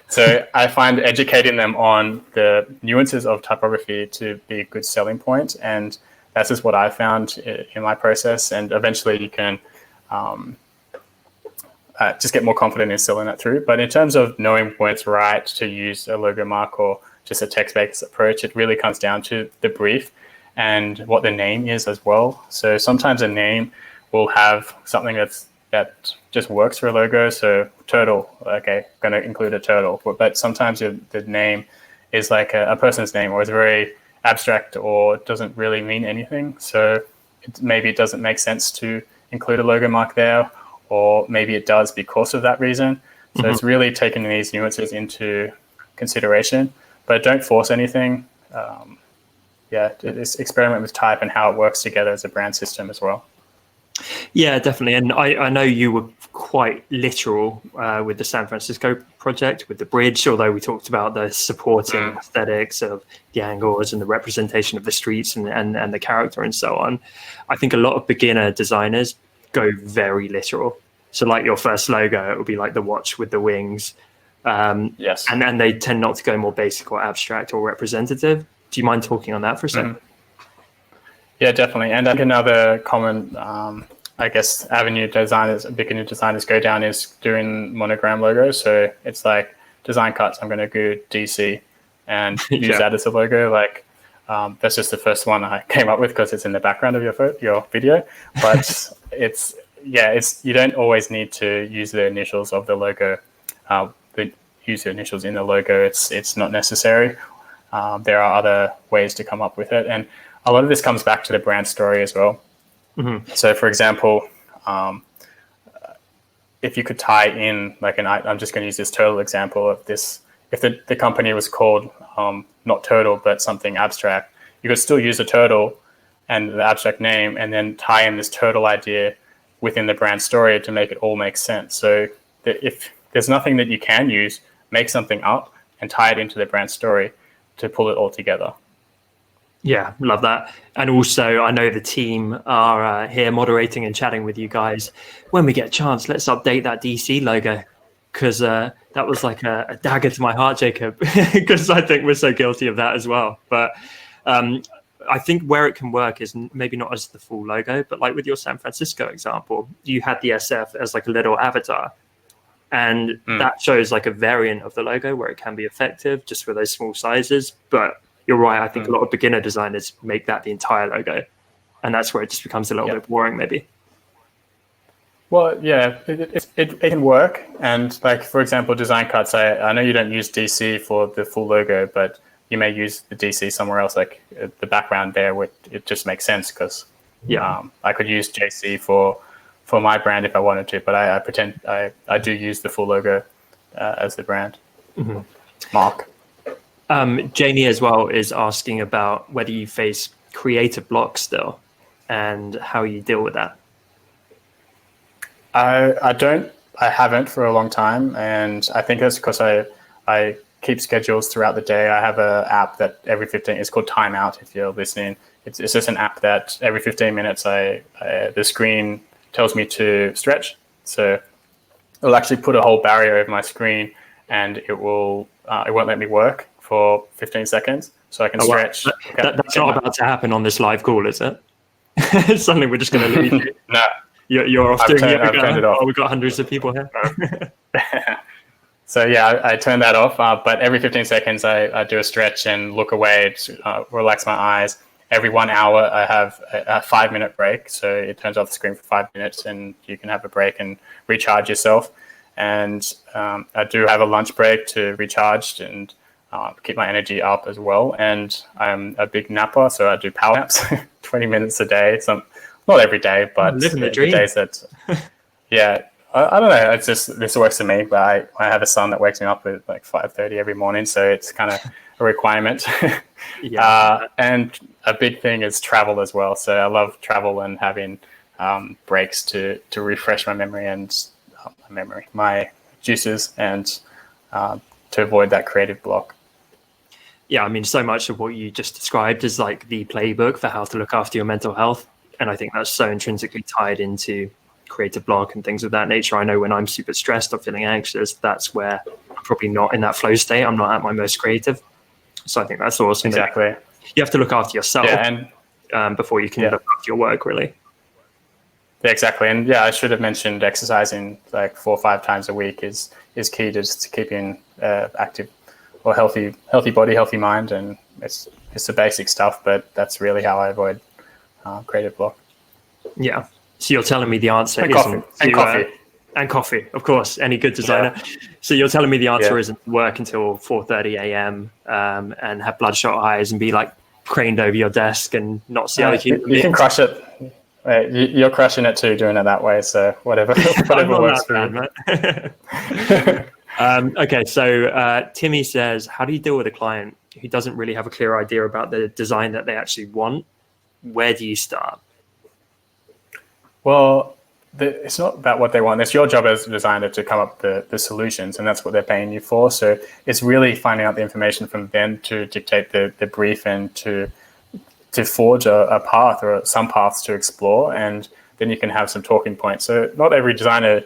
So I find educating them on the nuances of typography to be a good selling point, and that's just what I found in my process. And eventually you can just get more confident in selling that through. But in terms of knowing when it's right to use a logo mark or just a text-based approach, it really comes down to the brief and what the name is as well. So sometimes a name will have something that just works for a logo. So turtle, okay, going to include a turtle. But sometimes the name is like a person's name, or it's very abstract or doesn't really mean anything. So maybe it doesn't make sense to include a logo mark there, or maybe it does because of that reason. So it's really taking these nuances into consideration, but don't force anything. Just experiment with type and how it works together as a brand system as well. Yeah, definitely. And I know you were quite literal with the San Francisco project, with the bridge, although we talked about the supporting aesthetics of the angles and the representation of the streets and the character and so on. I think a lot of beginner designers go very literal. So like your first logo, it would be like the watch with the wings. Yes. And then they tend not to go more basic or abstract or representative. Do you mind talking on that for a second? Yeah, definitely. And I think another common, I guess, avenue beginner designers go down is doing monogram logos. So it's like DesignCuts, I'm going to go DC and use that as a logo. Like that's just the first one I came up with because it's in the background of your video. But you don't always need to use the initials of the logo. Use the initials in the logo. It's not necessary. There are other ways to come up with it. And a lot of this comes back to the brand story as well. So for example, if you could tie in like I'm just going to use this turtle example of this. If the company was called not turtle, but something abstract, you could still use a turtle and the abstract name and then tie in this turtle idea within the brand story to make it all make sense. So if there's nothing that you can use, make something up and tie it into the brand story to pull it all together. Yeah, love that. And also, I know the team are here moderating and chatting with you guys. When we get a chance, let's update that DC logo, because that was like a dagger to my heart, Jacob, because I think we're so guilty of that as well. But I think where it can work is maybe not as the full logo, but like with your San Francisco example, you had the SF as like a little avatar. And that shows like a variant of the logo where it can be effective just for those small sizes. But you're right. I think a lot of beginner designers make that the entire logo. And that's where it just becomes a little bit boring, maybe. Well, yeah, it can work. And like, for example, DesignCuts, I know you don't use DC for the full logo, but you may use the DC somewhere else, like the background there, where it just makes sense because I could use JC for my brand if I wanted to, but I pretend I do use the full logo as the brand mark. Janie as well is asking about whether you face creative blocks still and how you deal with that. I haven't for a long time, and I think that's because I keep schedules throughout the day. I have an app that every 15, it's called Timeout if you're listening. It's just an app that every 15 minutes the screen tells me to stretch. So it'll actually put a whole barrier over my screen, and it won't let me work for 15 seconds. So I can stretch. That's not about to happen on this live call, is it? Suddenly we're just going to leave you. No. You're off doing I've turned it off. Oh, we've got hundreds of people here. So yeah, I turn that off. But every 15 seconds, I do a stretch and look away, relax my eyes. Every 1 hour, I have a 5-minute break. So it turns off the screen for 5 minutes, and you can have a break and recharge yourself. And I do have a lunch break to recharge and keep my energy up as well. And I'm a big napper, so I do power naps, 20 minutes a day. Not every day, but living the dream. days that, I don't know. It's just this works for me. But I have a son that wakes me up at like 5:30 every morning, so it's kind of a requirement. Yeah. And a big thing is travel as well. So I love travel and having breaks to refresh my memory and my juices, and to avoid that creative block. Yeah, I mean, so much of what you just described is like the playbook for how to look after your mental health. And I think that's so intrinsically tied into creative block and things of that nature. I know when I'm super stressed or feeling anxious, that's where I'm probably not in that flow state. I'm not at my most creative. So I think that's awesome. Exactly. You have to look after yourself before you can look after your work, really. Yeah, exactly. And yeah, I should have mentioned exercising like 4 or 5 times a week is key to keeping active or healthy body, healthy mind. And it's the basic stuff, but that's really how I avoid creative block. Yeah. So you're telling me the answer isn't coffee. And coffee, of course, any good designer. Yeah. So you're telling me the answer isn't work until 4:30 a.m. And have bloodshot eyes and be like craned over your desk and not see other human beings. You can crush it. You're crushing it too, doing it that way. So whatever works for you. Okay, so Timmy says, how do you deal with a client who doesn't really have a clear idea about the design that they actually want? Where do you start? Well, it's not about what they want. It's your job as a designer to come up with the solutions, and that's what they're paying you for. So it's really finding out the information from them to dictate the brief and to forge a path or some paths to explore, and then you can have some talking points. So not every designer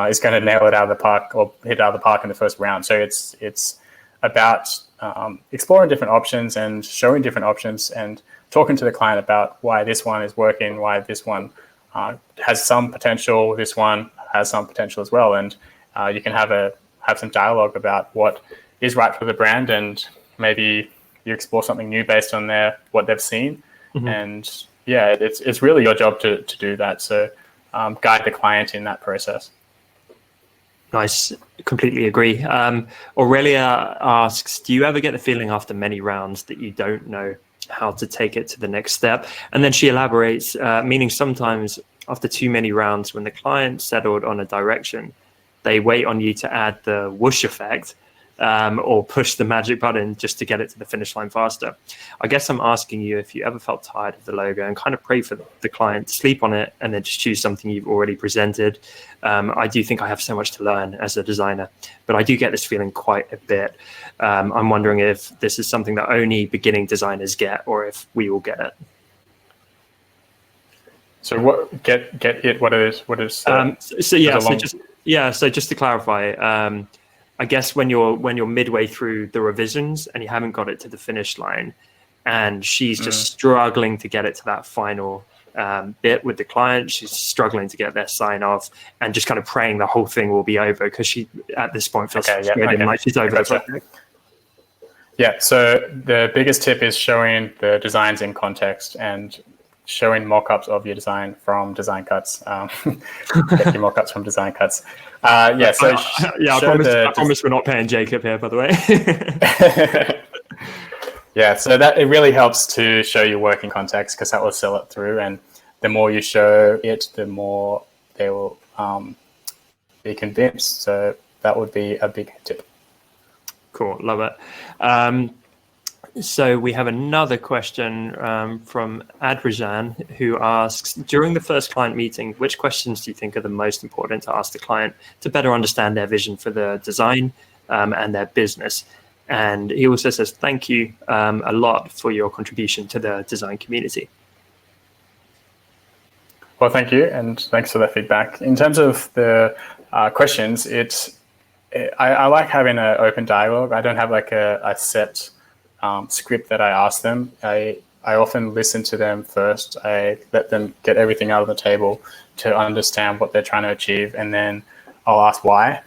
is going to nail it out of the park or hit it out of the park in the first round. So it's about exploring different options and showing different options and talking to the client about why this one is working, why this one has some potential, this one has some potential as well. And you can have some dialogue about what is right for the brand, and maybe you explore something new based on what they've seen. Mm-hmm. And yeah, it's really your job to do that. So guide the client in that process. Nice. Completely agree. Aurelia asks, do you ever get the feeling after many rounds that you don't know how to take it to the next step? And then she elaborates, meaning sometimes after too many rounds, when the client settled on a direction, they wait on you to add the whoosh effect or push the magic button just to get it to the finish line faster. I guess I'm asking you if you ever felt tired of the logo and kind of pray for the client to sleep on it and then just choose something you've already presented. I do think I have so much to learn as a designer, but I do get this feeling quite a bit. I'm wondering if this is something that only beginning designers get, or if we all get it. So what get it? What is? So just to clarify. I guess when you're midway through the revisions and you haven't got it to the finish line, and she's just struggling to get it to that final bit with the client, she's struggling to get their sign off, and just kind of praying the whole thing will be over because she at this point feels frustrated, like she's over the project. Yeah. So the biggest tip is showing the designs in context and showing mock-ups of your design from DesignCuts. Get your mock-ups from DesignCuts. I promise we're not paying Jacob here, by the way. Yeah, so that it really helps to show your work in context, because that will sell it through, and the more you show it, the more they will be convinced. So that would be a big tip. Cool, love it. So we have another question from Adrijan, who asks, during the first client meeting, which questions do you think are the most important to ask the client to better understand their vision for the design and their business? And he also says, thank you a lot for your contribution to the design community. Well, thank you, and thanks for that feedback. In terms of the questions, I like having an open dialogue. I don't have like a set script that I ask them. I often listen to them first. I let them get everything out of the table to understand what they're trying to achieve, and then I'll ask why,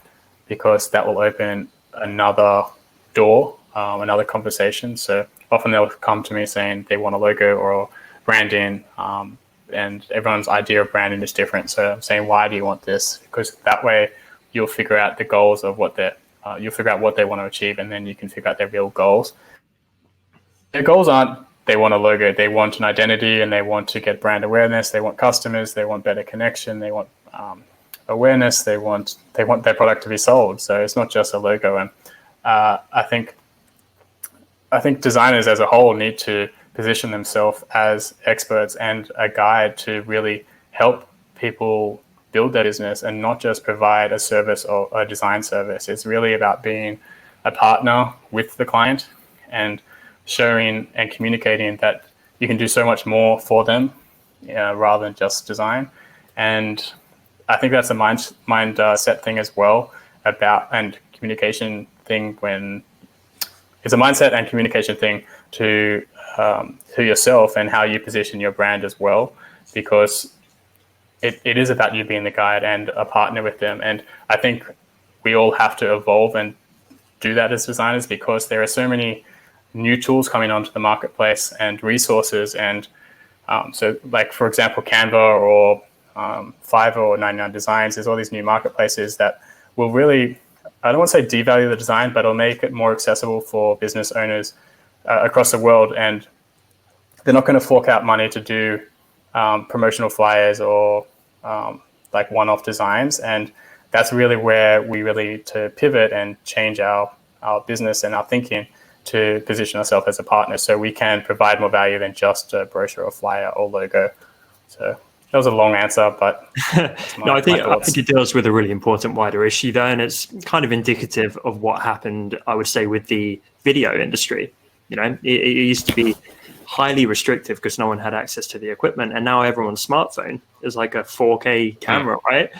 because that will open another door, another conversation. So often they'll come to me saying they want a logo or branding, and everyone's idea of branding is different. So I'm saying, why do you want this? Because that way you'll figure out the goals of you'll figure out what they want to achieve, and then you can figure out their real goals. Their goals aren't they want a logo, they want an identity, and they want to get brand awareness, they want customers, they want better connection, they want awareness. They want their product to be sold. So it's not just a logo. And I think designers as a whole need to position themselves as experts and a guide to really help people build their business and not just provide a service or a design service. It's really about being a partner with the client and showing and communicating that you can do so much more for them rather than just design. And I think that's a mindset thing as well and communication thing when it's a mindset and communication thing to yourself and how you position your brand as well, because it is about you being the guide and a partner with them. And I think we all have to evolve and do that as designers, because there are so many new tools coming onto the marketplace and resources. And so like, for example, Canva or Fiverr or 99 Designs, there's all these new marketplaces that will really, I don't want to say devalue the design, but it'll make it more accessible for business owners across the world. And they're not going to fork out money to do promotional flyers or like one-off designs. And that's really where we really need to pivot and change our business and our thinking to position ourselves as a partner so we can provide more value than just a brochure or flyer or logo. So that was a long answer, but no, I think it deals with a really important wider issue though, and it's kind of indicative of what happened, I would say, with the video industry. You know, it used to be highly restrictive because no one had access to the equipment, and now everyone's smartphone is like a 4K camera, right?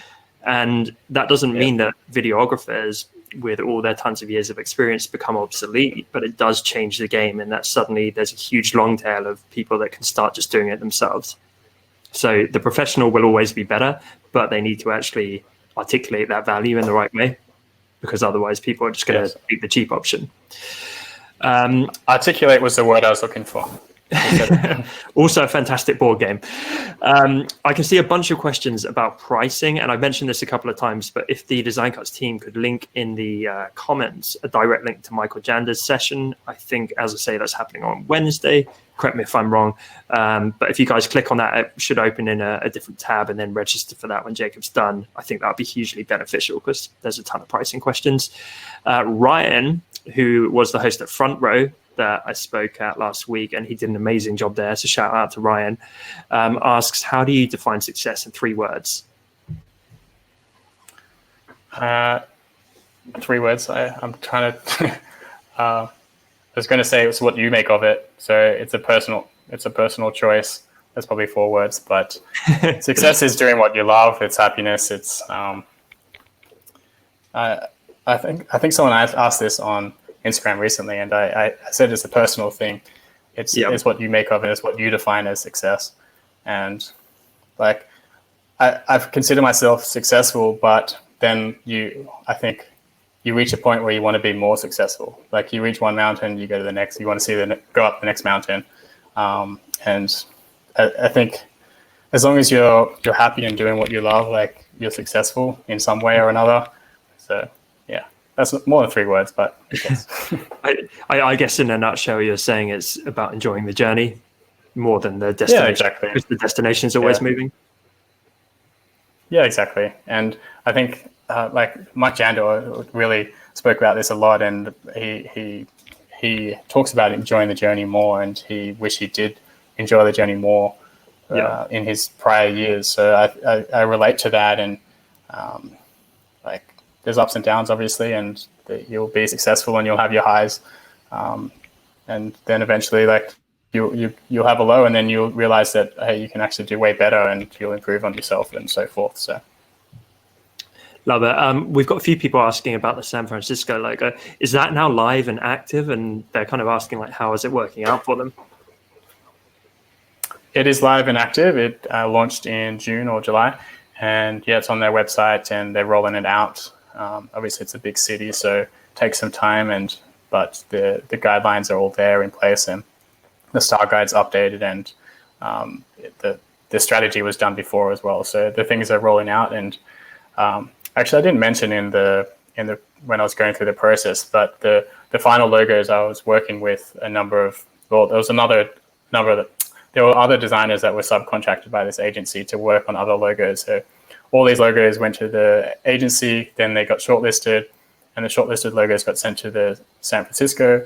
And that doesn't mean that videographers with all their tons of years of experience become obsolete, but it does change the game, and that suddenly there's a huge long tail of people that can start just doing it themselves. So the professional will always be better, but they need to actually articulate that value in the right way, because otherwise people are just going to take the cheap option. Articulate was the word I was looking for. Also a fantastic board game. I can see a bunch of questions about pricing, and I've mentioned this a couple of times, but if the DesignCuts team could link in the comments a direct link to Michael Jander's session. I think, as I say, that's happening on Wednesday. Correct me if I'm wrong. But if you guys click on that, it should open in a different tab and then register for that when Jacob's done. I think that would be hugely beneficial because there's a ton of pricing questions. Ryan, who was the host at Front Row that I spoke at last week, and he did an amazing job there, so shout out to Ryan, asks, how do you define success in 3 words? 3 words. I'm trying to I was going to say it's what you make of it. So it's a personal choice. That's probably 4 words, but success is doing what you love. It's happiness. It's I think someone asked this on Instagram recently, and I said it's a personal thing. It's what you make of it. It's what you define as success. And like I've considered myself successful, but then I think you reach a point where you want to be more successful. Like you reach one mountain, you go to the next. You want to see go up the next mountain. And I think as long as you're happy and doing what you love, like you're successful in some way or another. So yeah, that's more than 3 words, but I guess in a nutshell, you're saying it's about enjoying the journey more than the destination. Yeah, exactly. Because the destination is always moving. Yeah, exactly. And I think like Mike Jandor really spoke about this a lot, and he talks about enjoying the journey more, and he wished he did enjoy the journey more in his prior years. So I relate to that, and like there's ups and downs, obviously, and you'll be successful and you'll have your highs, and then eventually, like you'll have a low, and then you'll realize that hey, you can actually do way better, and you'll improve on yourself and so forth. So. Love it. We've got a few people asking about the San Francisco logo. Is that now live and active? And they're kind of asking, like, how is it working out for them? It is live and active. It launched in June or July. And yeah, it's on their website and they're rolling it out. Obviously, it's a big city, so it takes some time. But the guidelines are all there in place, and the style guide's updated, and the strategy was done before as well. So the things are rolling out, and actually, I didn't mention in the when I was going through the process, but the final logos I was working with there was there were other designers that were subcontracted by this agency to work on other logos. So all these logos went to the agency, then they got shortlisted, and the shortlisted logos got sent to the San Francisco,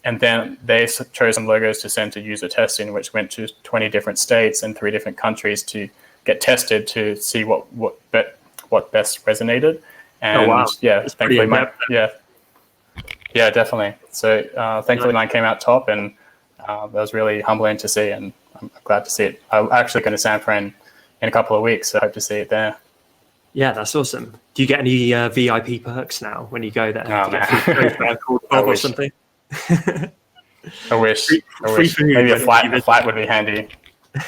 and then they chose some logos to send to user testing, which went to 20 different states and 3 different countries to get tested to see what best resonated. And thankfully definitely. So thankfully mine came out top, and that was really humbling to see, and I'm glad to see it. I'm actually going to San Fran in a couple of weeks, so I hope to see it there. Yeah, that's awesome. Do you get any VIP perks now when you go there? Oh, man. Or something? I wish. Free food. Maybe a flight would be handy.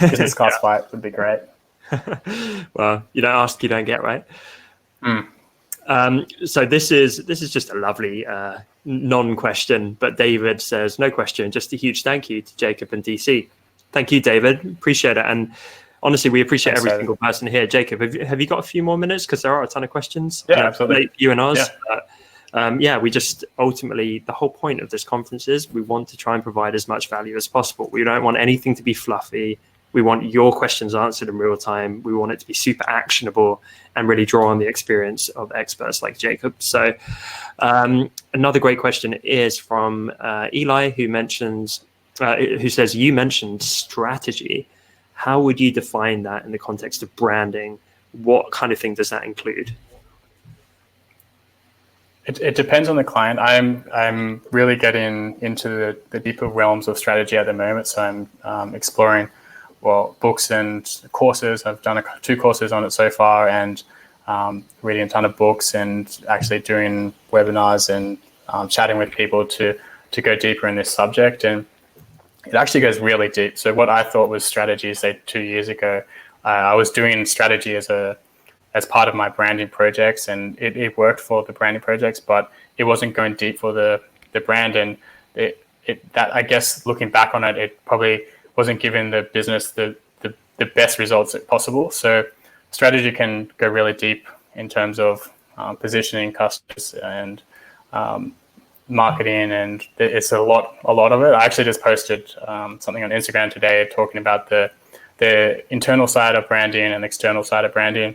Business class flight would be great. Well, you don't ask, you don't get, right? So this is just a lovely non-question, but David says, no question, just a huge thank you to Jacob and DC. Thank you, David. Appreciate it. And honestly, we appreciate every single person here. Jacob, have you got a few more minutes? Because there are a ton of questions. Yeah, absolutely. Late for you and us. Yeah. We just ultimately, the whole point of this conference is we want to try and provide as much value as possible. We don't want anything to be fluffy. We want your questions answered in real time. We want it to be super actionable and really draw on the experience of experts like Jacob. So another great question is from Eli, who says, you mentioned strategy. How would you define that in the context of branding? What kind of thing does that include? It depends on the client. I'm really getting into the deeper realms of strategy at the moment. So I'm exploring books and courses. I've done 2 courses on it so far, and reading a ton of books and actually doing webinars and chatting with people to go deeper in this subject. And it actually goes really deep. So what I thought was strategy, say 2 years ago, I was doing strategy as part of my branding projects, and it worked for the branding projects, but it wasn't going deep for the brand. And that I guess looking back on it, it probably wasn't giving the business the best results possible. So strategy can go really deep in terms of positioning customers and marketing, and it's a lot of it. I actually just posted something on Instagram today talking about the internal side of branding and external side of branding.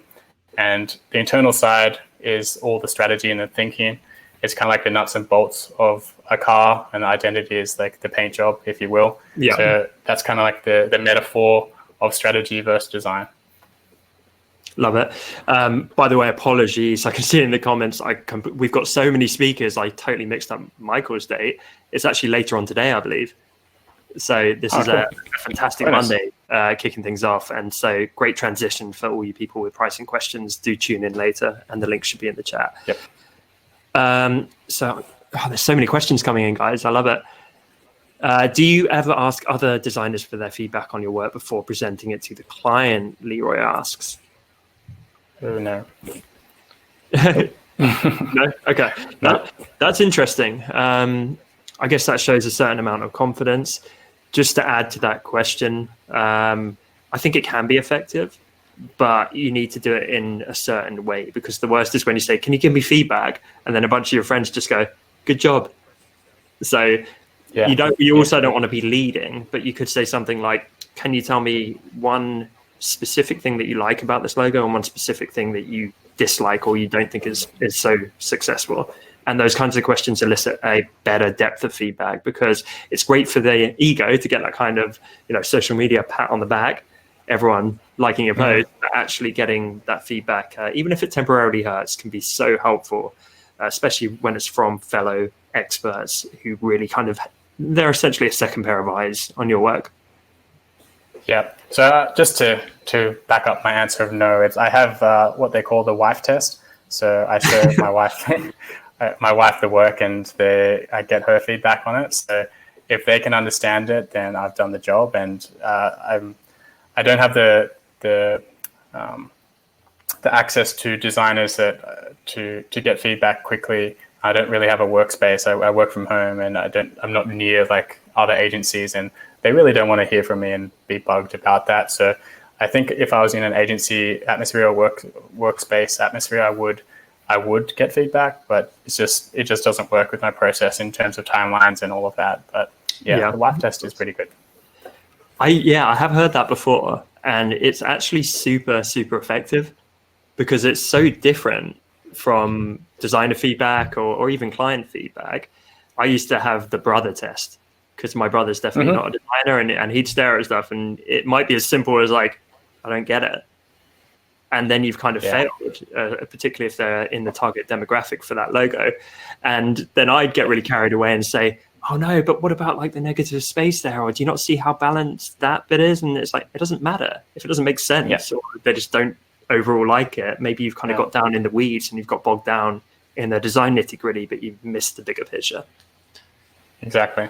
And the internal side is all the strategy and the thinking. It's kind of like the nuts and bolts of a car, and the identity is like the paint job, if you will. Yeah. So that's kind of like the metaphor of strategy versus design. Love it. By the way, apologies. I can see in the comments, we've got so many speakers. I totally mixed up Michael's date. It's actually later on today, I believe. So this is cool. A fantastic Monday kicking things off. And so great transition for all you people with pricing questions. Do tune in later, and the link should be in the chat. Yep. There's so many questions coming in, guys. I love it. Do you ever ask other designers for their feedback on your work before presenting it to the client? Leroy asks. Oh, no. No? Okay. No. That's interesting. I guess that shows a certain amount of confidence. Just to add to that question, I think it can be effective, but you need to do it in a certain way, because the worst is when you say, can you give me feedback? And then a bunch of your friends just go, good job. So you also don't want to be leading, but you could say something like, can you tell me one specific thing that you like about this logo and one specific thing that you dislike or you don't think is so successful? And those kinds of questions elicit a better depth of feedback, because it's great for the ego to get that kind of, social media pat on the back, everyone liking your post, but actually getting that feedback, even if it temporarily hurts, can be so helpful, especially when it's from fellow experts who really they're essentially a second pair of eyes on your work. Yeah. So just to back up my answer of no, I have what they call the wife test. So I show my wife the work, and I get her feedback on it. So if they can understand it, then I've done the job. And I don't have the access to designers to get feedback quickly. I don't really have a workspace. I work from home, and I'm not near like other agencies, and they really don't want to hear from me and be bugged about that. So I think if I was in an agency atmosphere or workspace atmosphere, I would get feedback, but it just doesn't work with my process in terms of timelines and all of that. But the wife test is pretty good. I have heard that before, and it's actually super, super effective. because it's so different from designer feedback or even client feedback. I used to have the brother test because my brother's definitely not a designer, and he'd stare at stuff, and it might be as simple as like, I don't get it. And then you've kind of failed, particularly if they're in the target demographic for that logo. And then I'd get really carried away and say, oh no, but what about like the negative space there? Or do you not see how balanced that bit is? And it's like, it doesn't matter if it doesn't make sense or they just don't overall like it. Maybe you've kind of got down in the weeds and you've got bogged down in the design nitty gritty, but you've missed the bigger picture. Exactly.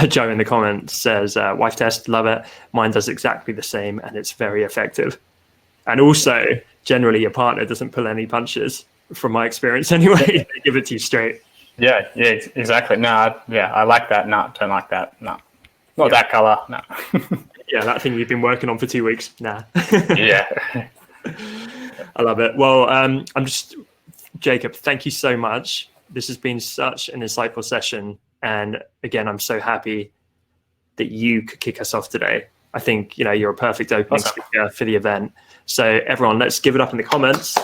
Joe in the comments says, wife test, love it. Mine does exactly the same and it's very effective. And also, generally, your partner doesn't pull any punches, from my experience anyway. They give it to you straight. Yeah, exactly. No, I like that. No, don't like that. No, not that color. No. Yeah, that thing you've been working on for 2 weeks. Nah. Yeah. I love it. Well, Jacob, thank you so much. This has been such an insightful session. And again, I'm so happy that you could kick us off today. I think, you're a perfect opening speaker for the event. So everyone, let's give it up in the comments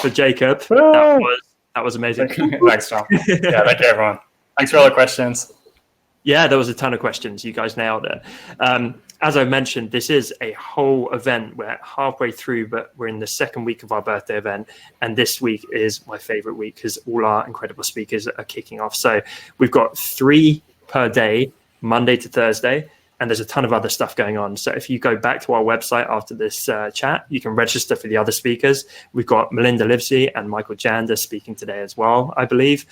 for Jacob. That was amazing. Thanks, Tom. Yeah, thank you, everyone. Thanks for all the questions. Yeah, there was a ton of questions. You guys nailed it. As I mentioned, this is a whole event. We're halfway through, but we're in the second week of our birthday event. And this week is my favorite week because all our incredible speakers are kicking off. So we've got 3 per day, Monday to Thursday. And there's a ton of other stuff going on. So if you go back to our website after this chat, you can register for the other speakers. We've got Melinda Livesey and Michael Janda speaking today as well, I believe.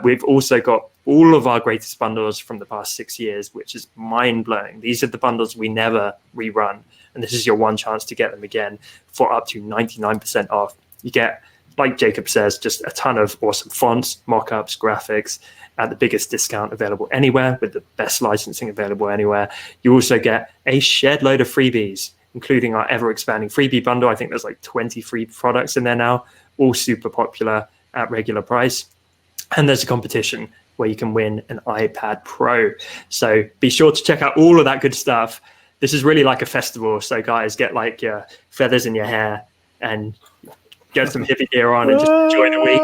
We've also got all of our greatest bundles from the past 6 years, which is mind-blowing. These are the bundles we never rerun. And this is your one chance to get them again for up to 99% off. You get, like Jacob says, just a ton of awesome fonts, mock-ups, graphics, at the biggest discount available anywhere with the best licensing available anywhere. You also get a shed load of freebies, including our ever-expanding freebie bundle. I think there's like 20 free products in there now, all super popular at regular price. And there's a competition where you can win an iPad Pro. So be sure to check out all of that good stuff. This is really like a festival. So guys, get like your feathers in your hair and get some hippie gear on and just enjoy the week.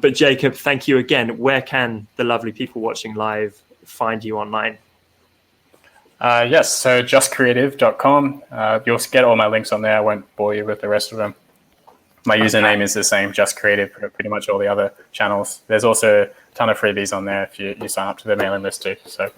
But Jacob, thank you again. Where can the lovely people watching live find you online? Yes, so justcreative.com. You'll get all my links on there. I won't bore you with the rest of them. My username is the same, Just Creative, pretty much all the other channels. There's also a ton of freebies on there if you sign up to the mailing list too. So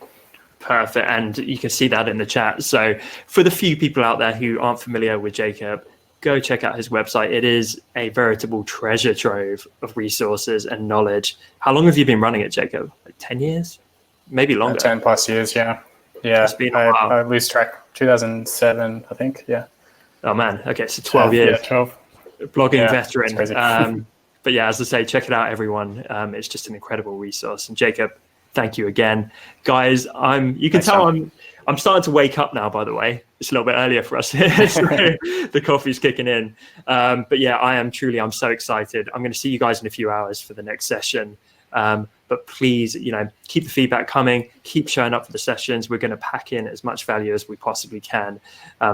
perfect. And you can see that in the chat. So for the few people out there who aren't familiar with Jacob, go check out his website. It is a veritable treasure trove of resources and knowledge. How long have you been running it, Jacob? Like 10 years? Maybe longer. 10 plus years, yeah. Yeah, it's been a while. I lose track. 2007, I think, yeah. Oh, man. Okay, so 12 years. Yeah, 12. Blogging veteran. But yeah, as I say, check it out, everyone. It's just an incredible resource. And Jacob, thank you again. Guys, you can tell I'm starting to wake up now, by the way. It's a little bit earlier for us here, so the coffee's kicking in. But yeah, I'm so excited. I'm going to see you guys in a few hours for the next session. But please, keep the feedback coming. Keep showing up for the sessions. We're going to pack in as much value as we possibly can.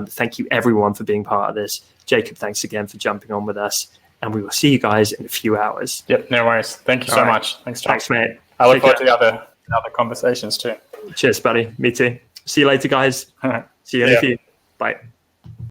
Thank you, everyone, for being part of this. Jacob, thanks again for jumping on with us. And we will see you guys in a few hours. Yep, no worries. Thank you so much. Thanks, John. Thanks, mate. I look forward to the other conversations too. Cheers, buddy. Me too. See you later, guys. See you in a few. Bye.